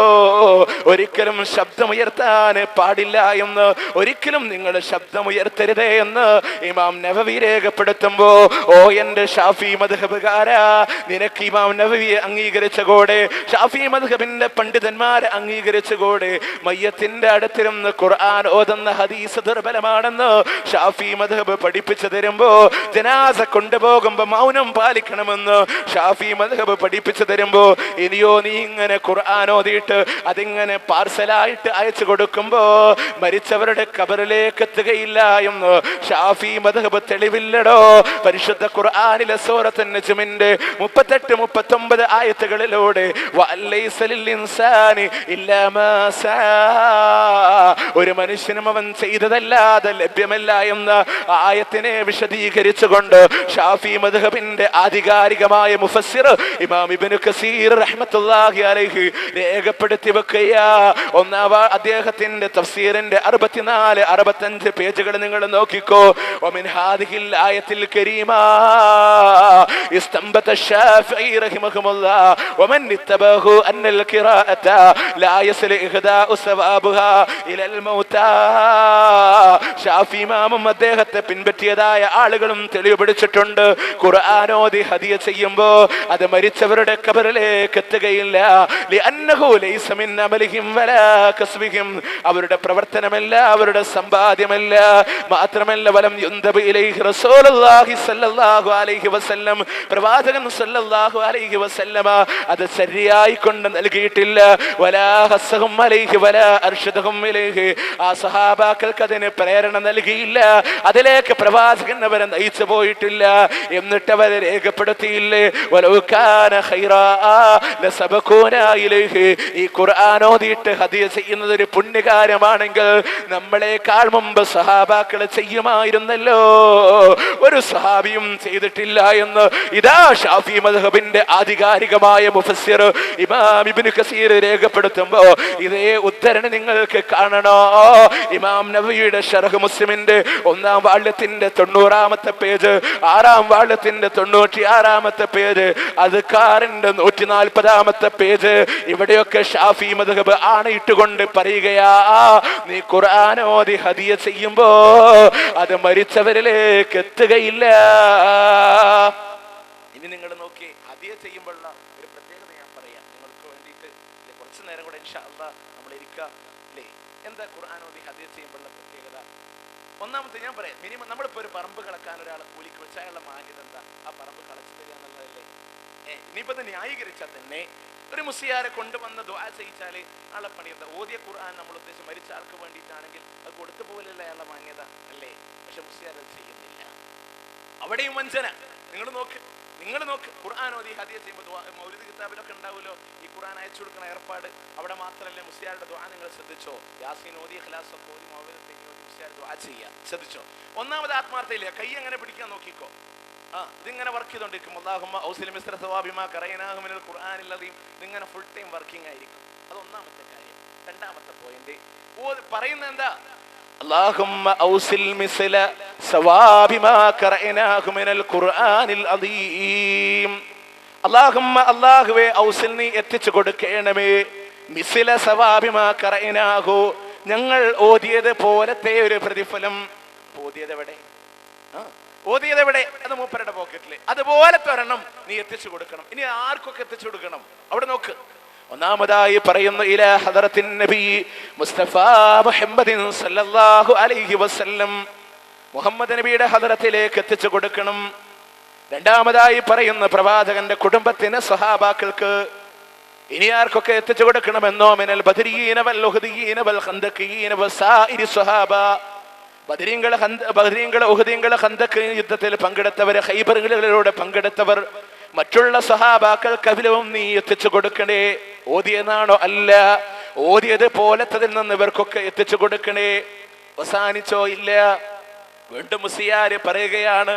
S1: ഒരിക്കലും ശബ്ദമുയർത്താൻ പാടില്ല എന്ന്, ഒരിക്കലും നിങ്ങൾ ശബ്ദമുയർത്തരുതേ എന്ന് ഇമാം നവവി രേഖപ്പെടുത്തുമ്പോ, ഓ എന്റെ ഷാഫി മദ്ഹബുകാരാ, നിനക്ക് ഇമാം നവവിയെ അംഗീകരിച്ച കൂടെ, ഷാഫി മദ്ഹബിന്റെ പണ്ഡിതന്മാരെ അംഗീകരിച്ച കൂടെ, മയ്യത്തിന്റെ അടുത്തിരുന്ന് ഖുർആൻ ഓതുന്ന ഹദീസ് ദുർബലമാണെന്ന് ഷാഫി മദ്ഹബ് പഠിപ്പിച്ചു തരുമ്പോ, ജനാസ കൊണ്ടുപോകുമ്പോ മൗനം പാലിക്കണമെന്ന് ഷാഫി മദ്ഹബ് പഠിപ്പിച്ചു തരുമ്പോ, ഇനിയോ നീ ഇങ്ങനെ ഖുർആൻ ഓതിയിട്ട് അതിങ്ങനെ പാർസലായിട്ട് അയച്ചു കൊടുക്കുമ്പോ മരിച്ചവരുടെ ഖബറിലേക്ക് എത്തുകയില്ല എന്ന് ഷാഫി മദ്ഹബ് തെളിവില്ലടോ. പരിശുദ്ധ ഖുർആനിലെ സൂറത്തുൻ നജ്മിന്റെ 38-39 ആയത്തുകളിലൂടെ ഒരു മനുഷ്യനും അവൻ ചെയ്തതല്ലാതെ ലഭ്യമല്ല എന്ന ആയത്തിനെ വിശദീകരിച്ചുകൊണ്ട് ഷാഫി മദ്ഹബിന്റെ ആധികാരികമായ മുഫസ്സിർ ഇമാം ഇബ്നു കസീർ റഹ്മത്തുള്ളാഹി അലൈഹി രേഖപ്പെടുത്തി വെക്കുകയാ. അദ്ദേഹത്തിന്റെ തഫ്സീറിന്റെ 64-65 പേജുകൾ നിങ്ങൾ നോക്കിക്കോ. വമിൻ ഹാദിഹിൽ ആയത്തിൽ കരീമാ ഇസ്തംബത الشافعي رحمه الله ومن اتبعه أن القراءة لا يصل إهداء ثوابها إلى الموتى. ഷാഫി ഇമാമും അദ്ദേഹത്തെ പിൻപറ്റിയതായ ആളുകളും തെളിവുപിടിച്ചിട്ടുണ്ട്. ഖുർആൻ ഓതി ഹദിയ ചെയ്യുമ്പോ അത് മരിച്ചവരുടെ ഖബറിലേക്ക് എത്തുകയില്ല. ലിഅന്നഹു ലൈസ മിൻ അമലിഹിം വലാ കസ്ബിഹിം, അവരുടെ പ്രവർത്തനമല്ല, അവരുടെ സമ്പാദ്യമല്ല. മാത്രമല്ല വലം യുൻദബ് ഇലൈഹി റസൂലുള്ളാഹി സ്വല്ലല്ലാഹു അലൈഹി വസല്ലം, പ്രവാചകൻ സ്വല്ലല്ലാഹു അലൈഹി വസല്ലമ അത് ശരിയായി കൊണ്ട് നൽകിയിട്ടില്ല. വലാ ഹസ്സഹും അലൈഹി വലാ അർഷദഹും ഇലൈഹി, ആ സഹാബാക്കൾക്ക് അതിന് പ്രേരണ നൽകിയില്ല, അതിലേക്ക് പ്രവാചകൻ അവരെ നയിച്ചു പോയിട്ടില്ല. എന്നിട്ട് അവരെ രേഖപ്പെടുത്തിയില്ലേ, വലൗ കാന ഖൈറാ ലസബഖൂനാ ഇലൈഹി, ഈ ഖുർആൻ ഓതിയിട്ട് ഹദിയ ചെയ്യുന്നത് ഒരു പുണ്യകാര്യമാണെങ്കിൽ നമ്മളെക്കാൾ മുമ്പ് സഹാബാക്കൾ ചെയ്യുമായിരുന്നല്ലോ. ഒരു സഹാബിയും ചെയ്തിട്ടില്ല എന്ന് ഇതാ ഷാഫി മദ്ഹബിന്റെ ആധികാരികമായ മുഫസ്സിർ ഇമാം ഇബ്നു കസീർ രേഖപ്പെടുത്തുമ്പോ ഇതേ ഉദ്ധരണി നിങ്ങൾക്ക് കാണണോ? ഇമാം നവവിയുടെ ശർഹ് മുസ്ലിമിന്റെ 1-ാം വാള്യത്തിന്റെ 90-ാമത്തെ പേജ്, 6-ാം വാള്യത്തിന്റെ 96-ാമത്തെ പേജ്, അദ്കാറിന്റെ 140-ാമത്തെ പേജ്, ഇവിടെയൊക്കെ ഷാഫി മദ്ഹബ് ആണയിട്ടുകൊണ്ട് പറയുകയാ, നീ ഖുർആൻ ഓതി ഹദിയ ചെയ്യുമ്പോ അത് മരിച്ചവരിലേക്ക് എത്തുകയില്ല. ഇനി നിങ്ങൾ നോക്കി ഹദിയ ചെയ്യുമ്പോഴുള്ള ഒരു പ്രത്യേകത ഞാൻ പറയാം നിങ്ങൾക്ക് വേണ്ടിയിട്ട്. കുറച്ചു നേരം കൂടെ ഇൻഷാ അല്ലാഹ് നമ്മൾ ഇരിക്കാം അല്ലേ. എന്താ ഖുർആൻ ഓതി ഹദിയ ചെയ്യുമ്പോഴുള്ള പ്രത്യേകത? ഒന്നാമത്തെ ഞാൻ പറയാം, മിനിമം നമ്മളിപ്പോ ഒരു പറമ്പ് കളക്കാൻ ഒരാളെ കൂലിക്ക് വെച്ചാൽ അയാളുടെ മാന്യത എന്താ? ആ പറമ്പ് കളച്ചു തരിക എന്നുള്ളതല്ലേ. ഇനിയിപ്പോ അത് ന്യായീകരിച്ചാൽ തന്നെ ഒരു മുസ്ലിയാരെ കൊണ്ടുവന്ന് ദുആ ചെയ്യിച്ചാല് ആളെ പണി എന്താ? ഓതിയ ഖുർആൻ നമ്മൾ ഉദ്ദേശിച്ച് മരിച്ച ആൾക്ക് വേണ്ടിയിട്ടാണെങ്കിൽ അത് കൊടുത്തു പോലല്ല അയാളുടെ മാന്യത അല്ലേ. പക്ഷെ മുസ്ലിയാർ അത് ചെയ്യുന്നില്ല, അവിടെയും വഞ്ചന. നിങ്ങൾ നോക്ക് ഖുർആൻ ഓതി ഹദിയ ചെയ്യുമ്പോൾ മൗലിദ് കിതാബിലൊക്കെ ഉണ്ടാവുമല്ലോ ഈ ഖുർആൻ അയച്ചു കൊടുക്കുന്ന ഏർപ്പാട്. അവിടെ മാത്രമല്ലേ മുസ്ലിയാരുടെ ദുആ നിങ്ങൾ ശ്രദ്ധിച്ചോ? യാസീൻ ഓതി ഇഖ്ലാസ് ഒക്കെ ഓതി മൗലിദ് ഓതി മുസ്ലിയാർ ദുആ ചെയ്യുക ശ്രദ്ധിച്ചോ? ഒന്നാമത് ആത്മാർത്ഥയില്ല, കൈ എങ്ങനെ പിടിക്കാൻ നോക്കിക്കോ. ഇതിങ്ങനെ വർക്ക് ചെയ്തോണ്ടിരിക്കും. അല്ലാഹുമ്മ ഔസിൽ മിസ്ര സവാബിമാ ഖറൈനാഹു മിനൽ ഖുർആനിൽ അദീം. ഇതിങ്ങനെ ഫുൾ ടൈം വർക്കിംഗ് ആയിരിക്കും. അത് ഒന്നാമത്തെ കാര്യം. രണ്ടാമത്തെ പോയിന്റ് പറയുന്നത് എന്താ? اللهم أوصل مثل ثواب ما قرأناه من القرآن العظيم. اللهم അല്ലാഹുവേ ഔസിൽനി എത്തിച്ചു കൊടുക്കണമേ മിസ്ല സവാബി മാ ഖറഅനാഹു, ഞങ്ങൾ ഓതിയത് പോലത്തെ ഒരു പ്രതിഫലം. ഓതിയതെവിടെ? അത് മൂപ്പരുടെ പോക്കറ്റില്. അതുപോലത്തെ ഒരെണ്ണം നീ എത്തിച്ചു കൊടുക്കണം. ഇനി ആർക്കൊക്കെ എത്തിച്ചു കൊടുക്കണം? അവിടെ നോക്ക്. ഒന്നാമതായി പറയുന്നു ഇലാ ഹദറത്തിൻ നബി മുസ്തഫ മുഹമ്മദിൻ സല്ലല്ലാഹു അലൈഹി വസല്ലം, മുഹമ്മദ് നബിയുടെ ഹദറത്തിലേക്ക് എത്തിച്ചു കൊടുക്കണം. രണ്ടാമതായി പറയുന്ന പ്രവാചകന്റെ കുടുംബത്തിന്, സഹാബാക്കൾക്ക്. ഇനി ആർക്കൊക്കെ എത്തിച്ചു കൊടുക്കണമെന്നോ? മിനൽ ബദരീന വൽ ഉഹദിയീന വൽ ഖന്ദഖീന വസായിരി സ്വഹാബ, ബദരീങ്ങൾ ഉഹദീങ്ങൾ ഖന്ദഖ് യുദ്ധത്തിൽ പങ്കെടുത്തവർ, ഖൈബറുകളിലൂടെ പങ്കെടുത്തവർ, മറ്റുള്ള സഹാബാക്കൾക്ക് അതിലും നീ എത്തിച്ചു കൊടുക്കണേ. ഓതിയെന്നാണോ? അല്ല, ഓതിയത് പോലത്തതിൽ നിന്ന് ഇവർക്കൊക്കെ എത്തിച്ചു കൊടുക്കണേ. അവസാനിച്ചോ? ഇല്ല. വീണ്ടും മുസ്ലിയാര് പറയുകയാണ്,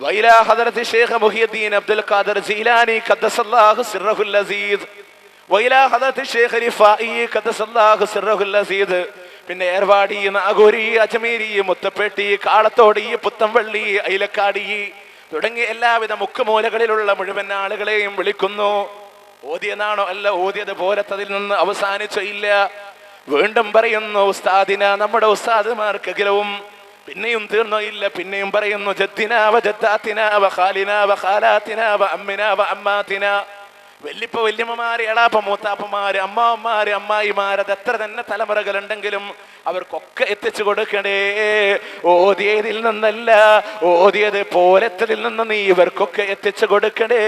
S1: വൈലാ ഹദറത്ത് ശൈഖ് മുഹിയുദ്ദീൻ അബ്ദുൽ ഖാദിർ ജീലാനി ഖദ്ദസല്ലാഹു സിർറഹുൽ അസീസ്, വൈലാ ഹദറത്ത് ശൈഖ് റിഫായി ഖദ്ദസല്ലാഹു സിർറഹുൽ അസീസ്. പിന്നെ ഏർവാടി, നാഗൂരി, അജ്മീരി, മുത്തപ്പേട്ടി, കാളത്തോടി, പുത്തംവള്ളി, ഐലക്കാടി തുടങ്ങി എല്ലാവിധ മുക്കുമൂലകളിലുള്ള മുഴുവൻ ആളുകളെയും വിളിക്കുന്നു. ഓതിയെന്നാണോ? അല്ല, ഓതിയത് പോലത്തതിൽ നിന്ന് അവസാനിച്ചോ? ഇല്ല. വീണ്ടും പറയുന്നു, ഉസ്താദിന, നമ്മുടെ ഉസ്താദുമാർക്കെങ്കിലും പിന്നെയും തീർന്നോ ഇല്ല, പിന്നെയും പറയുന്നു ജദ്ദിനാ വ ജദ്ദാത്തിനാ വ ഖാലിനാ വ ഖാലാത്തിനാ വ അമ്മിനാ വ അമ്മാത്തിനാ. വല്യപ്പ വല്യമ്മമാര്, എളാപ്പ മൂത്താപ്പമാര്, അമ്മാവന്മാര്, അമ്മായിമാര്, അത് എത്ര തന്നെ തലമുറകളുണ്ടെങ്കിലും അവർക്കൊക്കെ എത്തിച്ചു കൊടുക്കണേ. ഓതിയതിൽ നിന്നല്ല, ഓതിയത് പോലത്തതിൽ നിന്ന് നീ ഇവർക്കൊക്കെ എത്തിച്ചു കൊടുക്കണേ.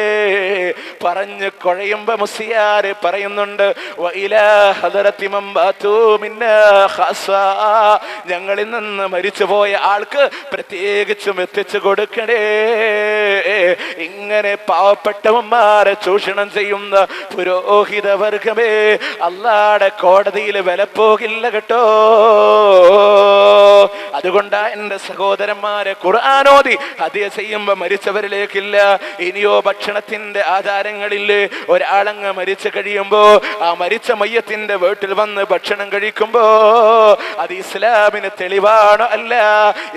S1: പറഞ്ഞ് കുഴയുമ്പോ മുസ്ലിയാര് പറയുന്നുണ്ട്, ഞങ്ങളിൽ നിന്ന് മരിച്ചുപോയ ആൾക്ക് പ്രത്യേകിച്ചും എത്തിച്ചു കൊടുക്കണേ. ഇങ്ങനെ പാവപ്പെട്ടവന്മാരെ ചൂഷണം ചെയ്യുന്ന പുരോഹിത വർഗമേ, അല്ലാഹുവിന്റെ കോടതിയിൽ വില പോകില്ല കേട്ടോ. അതുകൊണ്ടാ എന്റെ സഹോദരന്മാരെ, ഖുർആനോദി ഹദിയ ചെയ്യുമ്പോ മരിച്ചവരിലേക്കില്ല. ഇനിയോ ഭക്ഷണത്തിന്റെ ആചാരങ്ങളില്ലേ? ഒരാളങ്ങ് മരിച്ചു കഴിയുമ്പോ ആ മരിച്ച മയ്യത്തിന്റെ വീട്ടിൽ വന്ന് ഭക്ഷണം കഴിക്കുമ്പോ അത് ഇസ്ലാമിന് തെളിവാണോ? അല്ല,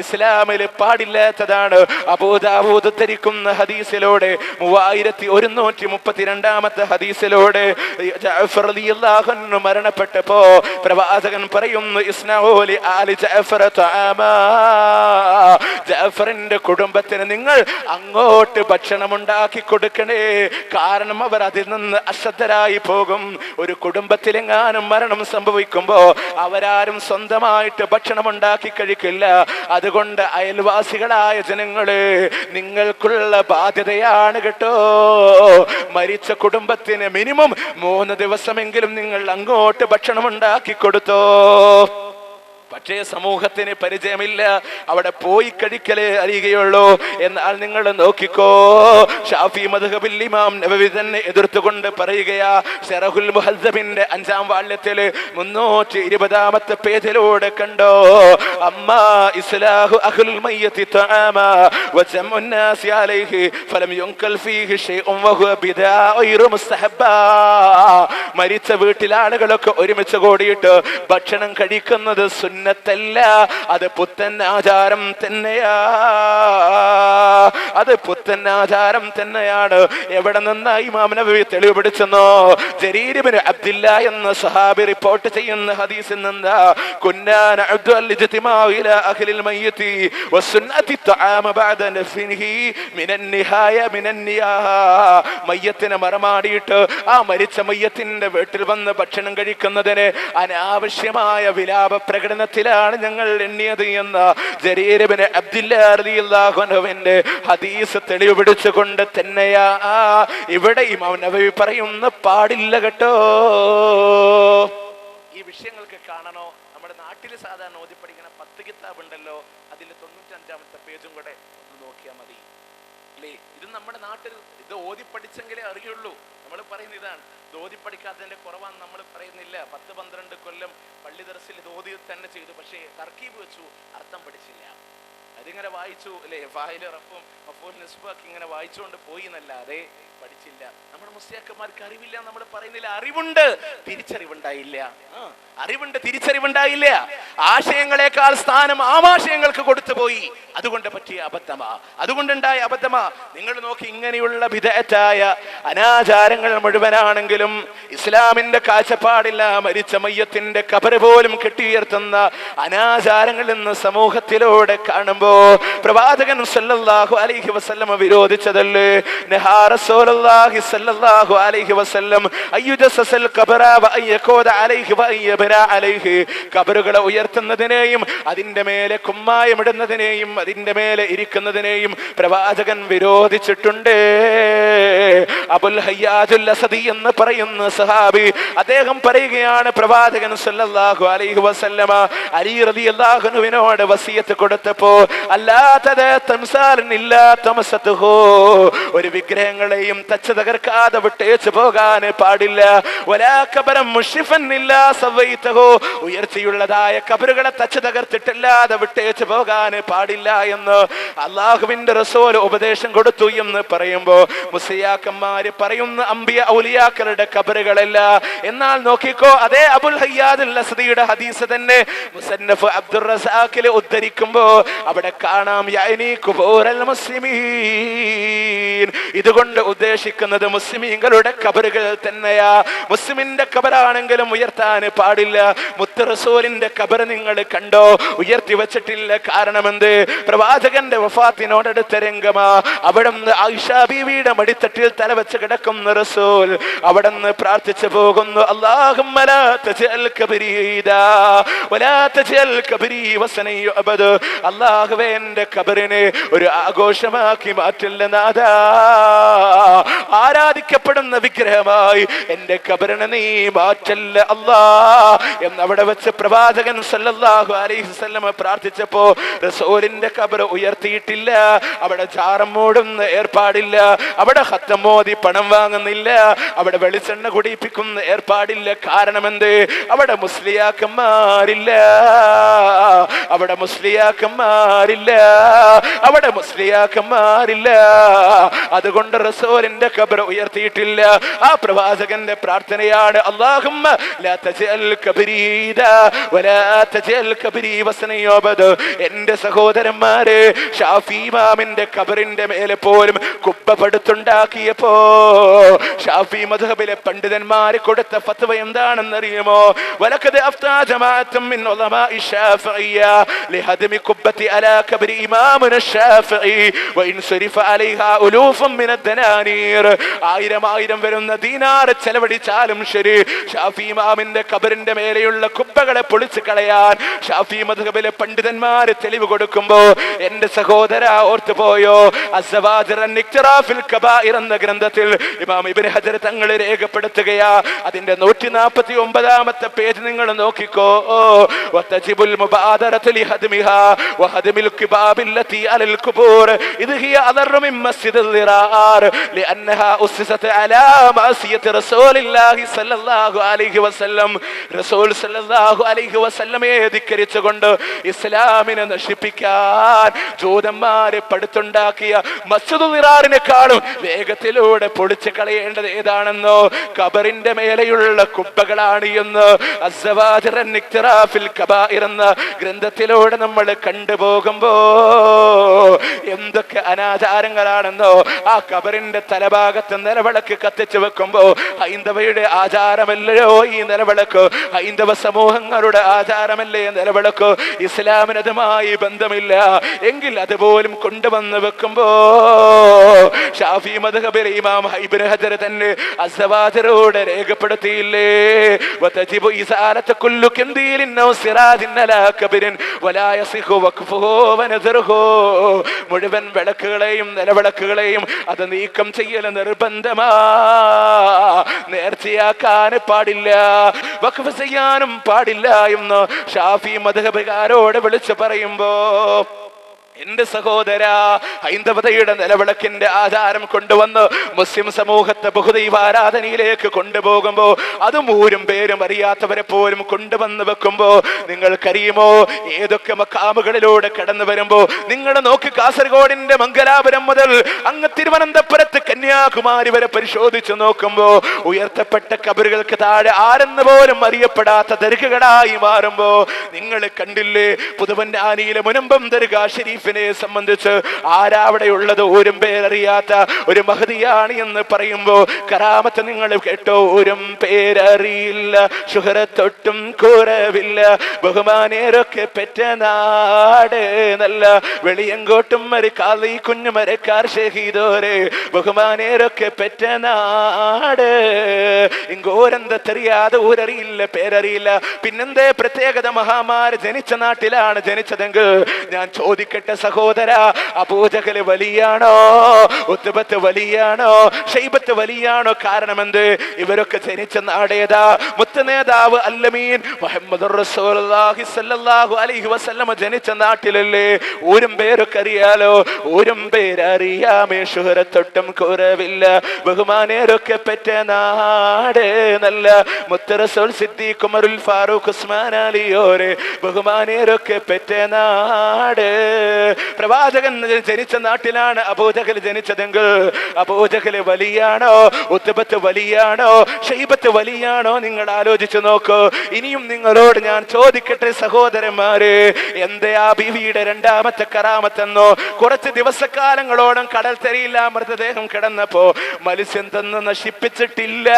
S1: ഇസ്ലാമില് പാടില്ലാത്തതാണ്. അബൂദാവൂദ് ധരിക്കുന്ന ഹദീസിലൂടെ 3132 ഹദീസിലൂടെ ജഅഫർ റളിയല്ലാഹു അൻഹു മരണപ്പെട്ടപ്പോ പ്രവാചകൻ പറയുന്നു, ഇസ്നഊലി ആലി ജഅഫർ തആമാ, ജഅഫറിന്റെ കുടുംബത്തിന് നിങ്ങൾ അങ്ങോട്ട് ഭക്ഷണം ഉണ്ടാക്കി കൊടുക്കണേ. കാരണം അവർ അതിൽ നിന്ന് അശ്രദ്ധരായി പോകും. ഒരു കുടുംബത്തിലെങ്ങാനും മരണം സംഭവിക്കുമ്പോ അവരാരും സ്വന്തമായിട്ട് ഭക്ഷണം ഉണ്ടാക്കി കഴിക്കില്ല. അതുകൊണ്ട് അയൽവാസികളായ ജനങ്ങള്, നിങ്ങൾക്കുള്ള ബാധ്യതയാണ് കേട്ടോ. മരിച്ച കുടുംബത്തിന് മിനിമം 3 ദിവസമെങ്കിലും നിങ്ങൾ അങ്ങോട്ട് ഭക്ഷണം ഉണ്ടാക്കി കൊടുത്തോ. പക്ഷേ സമൂഹത്തിന് പരിചയമില്ല, അവിടെ പോയി കഴിക്കലേ അറിയുകയുള്ളൂ. എന്നാൽ നിങ്ങൾ നോക്കിക്കോ, ഷാഫി മദ്ഹബിൽ ഇമാം നവവി തന്നെ എതിർത്തുകൊണ്ട് പറയുകയാ, ശറഹുൽ മുഹദ്ദബിന്റെ 5-ാം വാള്യത്തില് 320-ാമത്തെ പേജിലൂടെ കണ്ടോ, അമ്മാ ഇസ്ലാഹു അഹ്ലുൽ മയ്യത്തി തആമാ വജമുൻ നാസി അലൈഹി ഫലം യുൻകൽ ഫീഹി ശൈഉൻ വഹുവ ബിദാ ഗൈറു മുസ്തഹബ്ബാ. മരിച്ച വീട്ടിലാളുകളൊക്കെ ഒരുമിച്ച് കൂടിയിട്ട് ഭക്ഷണം കഴിക്കുന്നത് സുന്നത്തല്ല, അത് പുത്തൻ ആചാരം തന്നെയാ. അത് പുത്തൻ ആചാരം തന്നെയാണ്. എവിടെ നിന്ന് ഇമാം നബവി തെളിവ് പിടിച്ചെന്നോ? ജരീർ ഇബ്നു അബ്ദില്ലാ എന്ന സഹാബി റിപ്പോർട്ട് ചെയ്യുന്ന ഹദീസിൽ നിന്ന്, കുന്നാ നഅദു അൽ-ഇജ്തിമാഉ ഇലാ അഹ്ലിൽ മയ്യിതി വസുന്നത്തി തആമ ബഅദ നഫ്നിഹി മിനൻ നിഹായ മിനൻ നിയാഹ. മയ്യത്തിനെ മറമാടിയിട്ട് ആ മരിച്ച മയ്യത്തിന്റെ വീട്ടിൽ വന്ന് ഭക്ഷണം കഴിക്കുന്നതിന് അനാവശ്യമായ വിലാപ പ്രകടനത്തിലാണ് ഞങ്ങൾ എണ്ണിയത് എന്ന ജരീർ ഇബ്നു അബ്ദില്ലാ റളിയല്ലാഹു അൻഹുവിന്റെ ഹദീസ് തെളിവ് പിടിച്ചുകൊണ്ട് തന്നെയാ ഇവിടെ ഇമാം നബവി പറയുന്ന പാടില്ല കേട്ടോ. ഈ വിഷയങ്ങൾക്ക് കാണണോ? നമ്മുടെ നാട്ടിൽ സാധാരണ ഓതി പഠിക്കുന്ന 10 കിതാബ് ഉണ്ടല്ലോ, അതിൽ 95-ാമത്തെ പേജും കൂടെ ഒന്ന് നോക്കിയാൽ മതി അല്ലേ? ഇത് നമ്മുടെ നാട്ടിൽ ഇത് ഓതി പഠിച്ചെങ്കിലേ അറിയുള്ളൂ. നമ്മൾ പറയുന്ന ഇതാണ്, ഇത് ഓതി പഠിക്കാത്തതിന്റെ കുറവാന്ന് നമ്മൾ പറയുന്നില്ല. 10-12 കൊല്ലം പള്ളി ദർസിൽ ഇത് ഓതി തന്നെ ചെയ്തു, പക്ഷേ തർക്കീബ് വെച്ചു, അർത്ഥം പഠിച്ചില്ല. അതിങ്ങനെ വായിച്ചു അല്ലേ, ഫായില് റഫും മഫൂൽ നിസ്ബാക്കി ഇങ്ങനെ വായിച്ചുകൊണ്ട് പോയി എന്നല്ലാതെ പഠിച്ചില്ല. നമ്മുടെ മുസ്ലിയാക്കന്മാർക്ക് അറിവില്ല നമ്മൾ പറയുന്നില്ല, അറിവുണ്ട്, തിരിച്ചറിവുണ്ടായില്ല. അറിവുണ്ട്, തിരിച്ചറിവുണ്ടായില്ല. ആശയങ്ങളെക്കാൾ സ്ഥാനം ആമാശയങ്ങൾക്ക് കൊടുത്തു പോയി. അതുകൊണ്ട് പറ്റിയ അബദ്ധമാ, അതുകൊണ്ടുണ്ടായ അബദ്ധമാ. നിങ്ങൾ നോക്കി, ഇങ്ങനെയുള്ള ബിദ്അത്തായ അനാചാരങ്ങൾ മുഴുവനാണെങ്കിലും ഇസ്ലാമിന്റെ കാഴ്ചപ്പാടില്ല. മരിച്ച മയ്യത്തിന്റെ ഖബർ പോലും കെട്ടിയുയർത്തുന്ന അനാചാരങ്ങൾ ഇന്ന് സമൂഹത്തിലൂടെ കാണുമ്പോ പ്രവാചകൻ സല്ലല്ലാഹു അലൈഹി വസല്ലം വിരോധിച്ചതല്ലേ? നഹാ റസൂലുള്ളാഹി സല്ലല്ലാഹു അലൈഹി വസല്ലം അയ്യുജസ്സൽ ഖബറ വ അയ്യഖൂദ അലൈഹി വ അയ്യബ്ര അലൈഹി. ഖബറുകളെ ഉയർത്തുന്നതിനെയും അതിന്റെ മേലെ കുമ്മായം ഇടുന്നതിനെയും അതിന്റെ മേലെ ഇരിക്കുന്നതിനെയും പ്രവാചകൻ വിരോധിച്ചിട്ടുണ്ട്. അബുൽ ഹയ്യാജുൽ അസദി എന്ന് പറയുന്ന സഹാബി, അദ്ദേഹം പറയുകയാണ്, പ്രവാചകൻ സല്ലല്ലാഹു അലൈഹി വസല്ലമ അലി റളിയല്ലാഹു അൻഹുവിനോട് വസിയത്ത് കൊടുത്തപ്പോ, ഒരു വിഗ്രഹങ്ങളെയും തച്ച് തകർക്കാതെ വിട്ടേച്ചു പോകാൻ പാടില്ല. ഉയർച്ചയുള്ളതായ ഖബറുകളെ തച്ച് തകർത്തിട്ടല്ലാതെ വിട്ടേച്ചു പോകാൻ പാടില്ല എന്ന് അള്ളാഹുവിന്റെ റസൂൽ ഉപദേശം കൊടുത്തു എന്ന് പറയുമ്പോ മുസ്ലിയാക്കന്മാർ മഹാന്മാര് പറയുന്ന അമ്പിയ ഔലിയാക്കളുടെ ഖബറുകളല്ല. എന്നാൽ നോക്കിക്കോ, അതേ അബുൽ ഹയ്യാദ് അൽ അസ്ദിയുടെ ഹദീസ് തന്നെ മുസന്നഫ് അബ്ദുർ റസാഖിൽ ഉദ്ധരിക്കുമ്പോ അവിടെ കാണാം യഅനി ഖുബൂറൽ മുസ്ലിമീൻ. ഇതുകൊണ്ട് ഉദ്ദേശിക്കുന്നത് മുസ്ലിമീങ്ങളുടെ ഖബറുകൾ തന്നെയാ. മുസ്ലിമിന്റെ ഖബറാണെങ്കിലും ഉയർത്താൻ പാടില്ല. മുത്ത് റസൂലിന്റെ ഖബർ നിങ്ങൾ കണ്ടോ? ഉയർത്തി വെച്ചിട്ടില്ല. കാരണം എന്ത്? പ്രവാചകന്റെ വഫാത്തിനോടടുത്ത രംഗമാ. അവിടുന്ന് ആയിഷ ബീവിയുടെ മടിത്തട്ടിൽ തലവെച്ച് കിടക്കുന്ന റസൂൽ അവിടുന്ന് പ്രാർത്ഥിച്ചു പോകുന്നു, അല്ലാഹുമ്മ ലാ തജഅൽ ഖബരി ഈദാ വലാ തജഅൽ ഖബരി വസനൻ യുഅബദ്. അല്ലാഹുവേ, എന്റെ ഖബറിനെ ഒരു ആഘോഷമാക്കി മാറ്റില്ല നാഥാ, ആരാധിക്കപ്പെടുന്ന വിഗ്രഹമായി എന്റെ ഖബറിനെ നീ മാറ്റല്ല അല്ലാ എന്നവിടെ വെച്ച് പ്രവാചകൻ സല്ലല്ലാഹു അലൈഹി വസല്ലം പ്രാർത്ഥിച്ചപ്പോ റസൂലിന്റെ ഖബർ ഉയർത്തിയിട്ടില്ല. അവിടെ ചാരം മൂടുന്ന ഏർപ്പാടില്ല, അവിടെ ഖത്തം മോദി പണം വാങ്ങുന്നില്ല, അവിടെ വെളിച്ചെണ്ണ കുടിപ്പിക്കുന്ന ഏർപ്പാടില്ല. കാരണം എന്ത്? അവിടെ മുസ്ലിയാക്കന്മാരില്ല, അവിടെ മുസ്ലിയാക്കന്മാരില്ല, അവിടെ മുസ്ലിയാക്കന്മാരില്ല. അതുകൊണ്ട് റസൂലിന്റെ ഖബർ ഉയർത്തിയിട്ടില്ല. ആ പ്രവാചകന്റെ പ്രാർത്ഥനയാണ്, അല്ലാഹുമ്മ ലാ തജഅൽ ഖബരി ഈദാ വലാ തജഅൽ ഖബരി വസനൻ യുഅബദ്. എന്റെ സഹോദരന്മാരെ, ഷാഫി ഇമാമിന്റെ ഖബറിന്റെ മേലെ പോലും കുബ്ബ പടുത്തുണ്ടാക്കിയപ്പോ ഷാഫി മദ്ഹബിലെ പണ്ഡിതന്മാരെ കൊടുത്ത ഫത്വ എന്താണെന്നറിയുമോ? വലഖദ് അഫ്താ ജമാഅത്തും മിൻ ഉലമാഇ ശാഫിഇയ്യ ലിഹദ്മി ഖുബ്ബത്തി അലാ ഖബരി ഇമാമുന ശാഫിഇ വഇൻ സരിഫ അലൈഹാ ഉലൂഫും മിന ദനാനീർ. ആയിരം വരുന്ന ദീനാർ ചെലവഴിച്ചാലും ശരി, ഷാഫി ഇമാമിന്റെ ഖബറിന്റെ മേലെയുള്ള കുബ്ബകളെ പൊളിച്ചു കളയാൻ ഷാഫി മദ്ഹബിലെ പണ്ഡിതന്മാര് തെളിവ് കൊടുക്കുമ്പോ എന്റെ സഹോദര ഓർത്തുപോയോ? അസ്സവാജിർ അൻ-ഇക്തിറാഫിൽ കബായിർ എന്ന ഗ്രന്ഥത്തിൽ ഇമാം ഇബ്നു ഹജർ തങ്ങൾ രേഖപ്പെടുത്തുകയാ. അതിന്റെ 149ാമത്തെ പേജ് നിങ്ങൾ നോക്കിക്കോ. വതജിബുൽ മുബാദറതു ലിഹദ്മിഹാ വഹദ്മിൽ ഖിബാബില്ലതി അലൽ ഖുബൂർ ഇദ് ഹിയ അദറു മിൻ മസ്ജിദിൽ ദിറാർ ലിഅന്നഹാ ഉസ്സിസത അലാ മഅസിയത്തി റസൂലില്ലാഹി സ്വല്ലല്ലാഹു അലൈഹി വസല്ലം. റസൂൽ സ്വല്ലല്ലാഹു അലൈഹി വസല്ലമയെ ധിക്കരിച്ചുകൊണ്ട് ഇസ്ലാമിനെ നശിപ്പിക്കാൻ ജൂതന്മാരെ പടുത്തുണ്ടാക്കിയ മസ്ജിദുൽ ദിറാറിനെക്കാളും വേഗത്തിലൂടെ പൊളിച്ചു കളയേണ്ടത് ഏതാണെന്നോ? ഖബറിന്റെ മേലെയുള്ള കുബ്ബകളാണ് എന്ന് അസ്സവാജിർ അൻ-ഇക്തിറാഫിൽ കബായിർ എന്ന ഗ്രന്ഥത്തിലൂടെ നമ്മൾ കണ്ടുപോകുമ്പോ എന്തൊക്കെ അനാചാരങ്ങളാണെന്നോ? ആ ഖബറിന്റെ തലഭാഗത്ത് നിലവിളക്ക് കത്തിച്ചു വെക്കുമ്പോ ഹൈന്ദവയുടെ ആചാരമല്ലയോ ഈ നിലവിളക്ക്? ഹൈന്ദവ സമൂഹങ്ങളുടെ ആചാരമല്ലേ നിലവിളക്ക്? ഇസ്ലാമിനതുമായി ബന്ധമില്ല എങ്കിൽ അതുപോലും കൊണ്ടുവന്ന് വെക്കുമ്പോ ഷാഫി മദ്ഹബിലെ ഇമാം ഇബ്നു ഹജർ തന്നെ അസ്സവാജിറോട് രേഖപ്പെടുത്തിയില്ലേ? വതജിബു ഇസാലത്തു കുല്ലു കൻദീലിൻ ഔ സിറാജിൻ അലാ ഖബരിൻ വലാ യസിഹു വഖഫുഹു വനദറുഹു. മുഴുവൻ വിളക്കുകളെയും നിലവിളക്കുകളെയും അത് നീക്കം ചെയ്യൽ നിർബന്ധമാ. നേർച്ചയാക്കാൻ പാടില്ല, വഖഫ് ചെയ്യാനും പാടില്ല എന്ന് ഷാഫി മദ്ഹബുകാരോട് വിളിച്ചു പറയുമ്പോ എന്റെ സഹോദര, ഹൈന്ദവതയുടെ നിലവിളക്കിന്റെ ആചാരം കൊണ്ടുവന്ന് മുസ്ലിം സമൂഹത്തെ ബഹുദൈവാരാധനയിലേക്ക് കൊണ്ടുപോകുമ്പോ അതും ഊരും പേരും അറിയാത്തവരെ പോലും കൊണ്ടുവന്ന് വെക്കുമ്പോ നിങ്ങൾക്കറിയുമോ ഏതൊക്കെ മക്കാമുകളിലൂടെ കടന്നു വരുമ്പോ നിങ്ങൾ നോക്കി, കാസർഗോഡിന്റെ മംഗലാപുരം മുതൽ അങ്ങ് തിരുവനന്തപുരത്ത് കന്യാകുമാരി വരെ പരിശോധിച്ചു നോക്കുമ്പോ ഉയർത്തപ്പെട്ട ഖബറുകൾക്ക് താഴെ ആരെന്ന് പോലും അറിയപ്പെടാത്ത ദർഗകളായി മാറുമ്പോ നിങ്ങൾ കണ്ടില്ലേ? പുതുവന്നാനിയിലെ മുനമ്പം ദർഗ ഷരീഫ് സംബന്ധിച്ച് ആരാവിടെയുള്ളത് ഒരു പേരറിയാത്ത ഒരു മഹദിയാണ് എന്ന് പറയുമ്പോ കറാമത്ത് നിങ്ങൾ കേട്ടോ? ഒരു പേരറിയില്ല, ശുഹറത്തൊട്ടും കുറവില്ല, ബഹുമാനേരൊക്കെ പെറ്റ നാട് നല്ല വെളിയങ്കോട്ടും മരി കാലി കുഞ്ഞുമരക്കാർ ഷഹീദോരെ ബഹുമാനേരൊക്കെ പെറ്റ നാട്. ഇങ്ങോരെന്താ தெரியாத ഊരറിയില്ല, പേരറിയില്ല. പിന്നെന്തേ പ്രത്യേകത? മഹാമാര് ജനിച്ച നാട്ടിലാണ് ജനിച്ചതെങ്കിൽ ഞാൻ ചോദിക്കട്ടെ സഹോദര, അബൂജഹൽ വലിയാണോ? ഉത്ബത്ത് വലിയാണോ? ഷൈബത്ത് വലിയാണോ? കാരണം എന്ത്? ഇവരൊക്കെ ജനിച്ച നാടേതാ? മുത്തനേതാവ് അല്ലമീൻ മുഹമ്മദുർ റസൂലുള്ളാഹി സ്വല്ലല്ലാഹു അലൈഹി വസല്ലം ജനിച്ച നാട്ടിലല്ലേ? ഊരും പേരൊക്കെ അറിയാലോ, ഊരും പേരറിയാമേ, ശുഹറത്തൊട്ടും കുറവില്ല, ബഹുമാനേരൊക്കെ പെറ്റ നാട് നല്ല മുത്ത് റസൂൽ സിദ്ദീഖ് ഉമറുൽ ഫാറൂഖ് ഉസ്മാൻ അലിയോരെ ബഹുമാനേരൊക്കെ പെറ്റ നാട്. പ്രവാചകൻ ജനിച്ച നാട്ടിലാണ് അബൂജഹൽ ജനിച്ചതെങ്കിൽ അബൂജഹൽ വലിയാണോ, ഉത്ബത്ത് വലിയാണോ, ഷൈബത്ത് വലിയാണോ? നിങ്ങൾ ആലോചിച്ചു നോക്കൂ. ഇനിയും നിങ്ങളോട് ഞാൻ ചോദിക്കട്ടെ സഹോദരന്മാരെ, എന്താ ബീവിയുടെ രണ്ടാമത്തെ കറാമത്തെന്നോ? കുറച്ച് ദിവസക്കാലങ്ങളോളം കടൽ തരിയില്ല മൃതദേഹം കിടന്നപ്പോ മത്സ്യം തന്ന് നശിപ്പിച്ചിട്ടില്ല.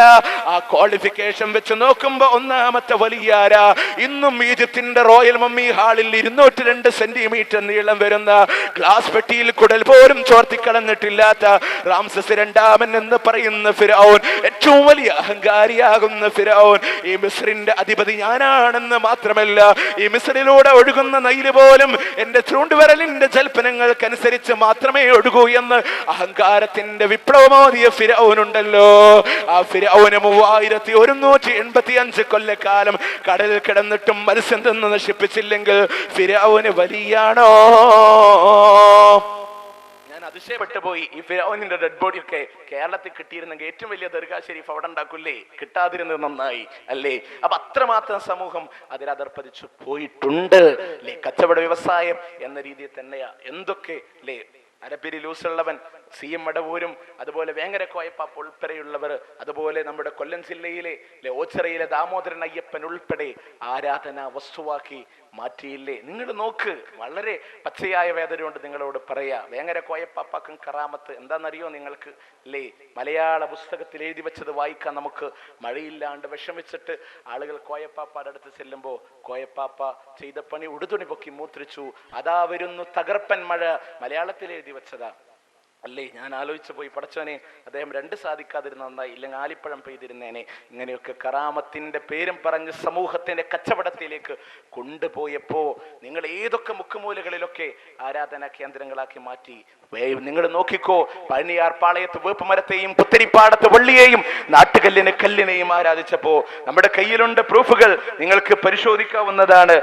S1: ആ ക്വാളിഫിക്കേഷൻ വെച്ച് നോക്കുമ്പോ ഒന്നാമത്തെ വലിയാരാ? ഇന്നും ഈജിപ്തിന്റെ റോയൽ മമ്മി ഹാളിൽ 202 സെന്റിമീറ്റർ നീളം വരുന്ന ഗ്ലാസ് പെട്ടിയിൽ കുടൽ പോലും ചോർത്തിക്കളഞ്ഞിട്ടില്ലാത്ത റാംസസ് രണ്ടാമൻ എന്ന് പറയുന്ന ഫിർഔൻ, ഏറ്റവും വലിയ അഹങ്കാരിയാകുന്ന ഫിർഔൻ, ഈ മിസ്രിന്റെ അധിപതി ഞാനാണെന്ന് മാത്രമല്ല, ഈ മിസ്രിലൂടെ ഒഴുകുന്ന നൈല് പോലും എന്റെ ചൂണ്ടുവിരലിന്റെ ജൽപ്പനങ്ങൾക്കനുസരിച്ച് മാത്രമേ ഒഴുകൂ എന്ന് അഹങ്കാരത്തിന്റെ വിപ്ലവമോദിയ ഫിർഔനുണ്ടല്ലോ. ആ ഫിർഔന് 3185 കൊല്ലക്കാലം കടലിൽ കിടന്നിട്ടും മത്സ്യം തിന്ന് നശിപ്പിച്ചില്ലെങ്കിൽ ഫിർഔന് വലിയാണോ? ഞാൻ അതിശയപ്പെട്ടു പോയി. ഈ ഫിർഔനിന്റെ ഡെഡ് ബോഡി ഒക്കെ കേരളത്തിൽ കിട്ടിയിരുന്നെങ്കിൽ ഏറ്റവും വലിയ ദർഗാ ഷരീഫ് അവിടെ ഉണ്ടാക്കൂല്ലേ? കിട്ടാതിരുന്നത് നന്നായി അല്ലേ? അപ്പൊ അത്രമാത്രം സമൂഹം അതിലതർപ്പതിച്ചു പോയിട്ടുണ്ട് അല്ലേ? കച്ചവട വ്യവസായം എന്ന രീതിയിൽ തന്നെയാ എന്തൊക്കെ അല്ലേ? അരപ്പിരി ലൂസുള്ളവൻ, CM മടവൂരും, അതുപോലെ വേങ്ങര കോയപ്പാപ്പ ഉൾപ്പെടെയുള്ളവർ, അതുപോലെ നമ്മുടെ കൊല്ലം ജില്ലയിലെ ഓച്ചിറയിലെ ദാമോദരൻ അയ്യപ്പൻ ഉൾപ്പെടെ ആരാധന വസ്തുവാക്കി മാറ്റിയില്ലേ? നിങ്ങൾ നോക്ക്, വളരെ പച്ചയായ വേദന കൊണ്ട് നിങ്ങളോട് പറയാ. വേങ്ങര കോയപ്പാപ്പാക്കും കറാമത്ത് എന്താണെന്നറിയോ നിങ്ങൾക്ക് അല്ലേ? മലയാള പുസ്തകത്തിൽ എഴുതി വെച്ചത് വായിക്കാൻ നമുക്ക് മഴയില്ലാണ്ട് വിഷമിച്ചിട്ട് ആളുകൾ കോയപ്പാപ്പയുടെ അടുത്ത് ചെല്ലുമ്പോൾ കോയപ്പാപ്പ ചെയ്ത പണി ഉടുതുണി പൊക്കി മൂത്രിച്ചു, അതാ വരുന്നു തകർപ്പൻ മഴ. മലയാളത്തിൽ എഴുതി വെച്ചതാ അല്ലേ? ഞാൻ ആലോചിച്ചു പോയി, പടച്ചോനെ അദ്ദേഹം 2 സാധിക്കാതിരുന്ന നന്നായി, ഇല്ലെങ്കിൽ ആലിപ്പഴം പെയ്തിരുന്നേനെ. ഇങ്ങനെയൊക്കെ കറാമത്തിന്റെ പേരും പറഞ്ഞ് സമൂഹത്തിന്റെ കച്ചവടത്തിലേക്ക് കൊണ്ടുപോയപ്പോ നിങ്ങൾ ഏതൊക്കെ മുക്കുമൂലകളിലൊക്കെ ആരാധനാ കേന്ദ്രങ്ങളാക്കി മാറ്റി. നിങ്ങൾ നോക്കിക്കോ, പഴനിയാർ പാളയത്ത് വേപ്പുമരത്തെയും പുത്തരിപ്പാടത്ത് വള്ളിയെയും നാട്ടുകല്ലിന് കല്ലിനെയും ആരാധിച്ചപ്പോ നമ്മുടെ കയ്യിലുണ്ട് പ്രൂഫുകൾ, നിങ്ങൾക്ക് പരിശോധിക്കാവുന്നതാണ്.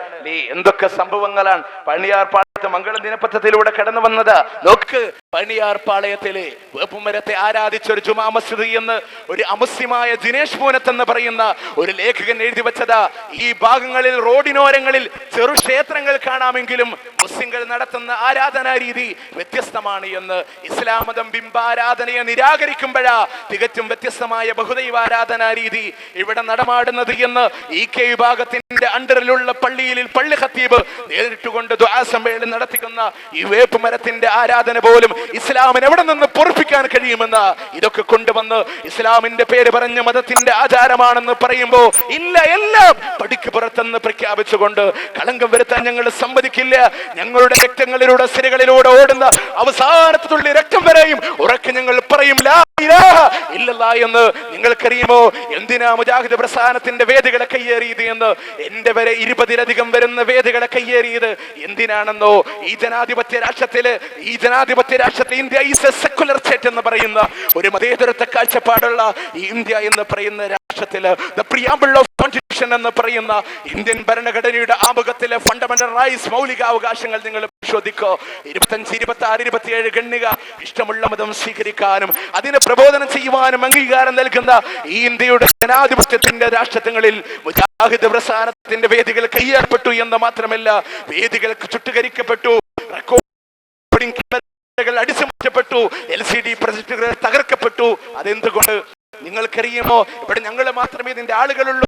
S1: എന്തൊക്കെ സംഭവങ്ങളാണ് പഴനിയാർ പാളയത്ത് മംഗളം ദിനപത്രത്തിലൂടെ കടന്നു വന്നത്. നോക്ക്, പഴനിയാർ പാളയത്തിലെ വേപ്പുമരത്തെ ആരാധിച്ച ഒരു ജുമാ മസ്ജിദ് എന്ന് ഒരു അമുസ്ലിമായ ദിനേശ് പൂനത്ത് എന്ന് പറയുന്ന ഒരു ലേഖകൻ എഴുതി വെച്ചതാ. ഈ ഭാഗങ്ങളിൽ റോഡിനോരങ്ങളിൽ ചെറു ക്ഷേത്രങ്ങൾ കാണാമെങ്കിലും മുസ്ലിങ്ങൾ നടത്തുന്ന ആരാധനാ രീതി വ്യത്യസ്തമാണ് എന്ന്. ഇസ്ലാം മതം ബിംബാരാധനയെ നിരാകരിക്കുമ്പോഴാ തികച്ചും വ്യത്യസ്തമായ ബഹുദൈവാരാധനാ രീതി ഇവിടെ നടമാടുന്നത് എന്ന് EK വിഭാഗത്തിന്റെ അണ്ടറിലുള്ള പള്ളിയിൽ പള്ളി ഖത്തീബ് നേരിട്ടുകൊണ്ട് ദുആ സമ്മേളനം നടത്തിക്കുന്ന ഈ വേപ്പുമരത്തിന്റെ ആരാധന പോലും ഇസ്ലാമിന് എവിടെ നിന്ന് പൊറുപ്പിക്കാൻ കഴിയുമെന്ന് ഇതൊക്കെ കൊണ്ടുവന്ന് ഇസ്ലാമിന്റെ പേര് പറഞ്ഞ മതത്തിന്റെ ആചാരമാണെന്ന് പറയുമ്പോ ഇല്ല, എല്ലാം പടിക്ക് പുറത്തെന്ന് പ്രഖ്യാപിച്ചുകൊണ്ട് കളങ്കം വരുത്താൻ ഞങ്ങൾ സമ്മതിക്കില്ല. ഞങ്ങളുടെ രക്തങ്ങളിലൂടെ സിരകളിലൂടെ ഓടുന്ന അവസാനത്തെ തുള്ളി രക്തം വരെയും ഉറക്കെ ഞങ്ങൾ പറയും ലാ ഇലാഹ ഇല്ലല്ലാഹ് എന്ന്. നിങ്ങൾക്കറിയുമോ എന്തിനാ മുജാഹിദ് പ്രസ്ഥാനത്തിന്റെ വേദികളെ കയ്യേറിയത് എന്ന്? എന്റെ വരെ 20-ലധികം വരുന്ന വേദികളെ കയ്യേറിയത് എന്തിനാണെന്നോ? ഈ ജനാധിപത്യ രാഷ്ട്രത്തില് India is a secular state എന്ന് പറയുന്ന ഒരു മതേതരത്വ കാഴ്ചപ്പാടുള്ള ഈ ഇന്ത്യ എന്ന് പറയുന്ന രാഷ്ട്രത്തില് ദ പ്രിയാമ്പിൾ ഓഫ് കോൺസ്റ്റിറ്റ്യൂഷൻ എന്ന് പറയുന്ന ഇന്ത്യൻ ഭരണഘടനയുടെ ആമുഖത്തിലെ ഫണ്ടമെന്റൽ റൈറ്റ്സ്, മൗലികാവകാശങ്ങൾ നിങ്ങൾ പരിശോധിക്കോ. 25, 26, 27 ഗണ്ണിക ഇഷ്ടമുള്ള മതം സ്വീകരിക്കാനും അതിനെ പ്രബോധനം ചെയ്യുവാനും അംഗീകാരം നൽകുന്ന ഈ ഇന്ത്യയുടെ ജനാധിപത്യത്തിന്റെ രാഷ്ട്രങ്ങളിൽ മുജാഹിദ് പ്രസ്ഥാനത്തിന്റെ വേദികൾ കയ്യേറപ്പെട്ടു എന്ന് മാത്രമല്ല, വേദികൾക്ക് ചുട്ടുകരിക്കപ്പെട്ടു, അടിച്ചുമാറ്റപ്പെട്ടു, LCD പ്രൊജക്ടുകൾ തകർക്കപ്പെട്ടു. അതെന്തുകൊണ്ട് നിങ്ങൾക്കറിയുമോ? ഇവിടെ ഞങ്ങൾ മാത്രമേ ഇതിന്റെ ആളുകളുള്ളൂ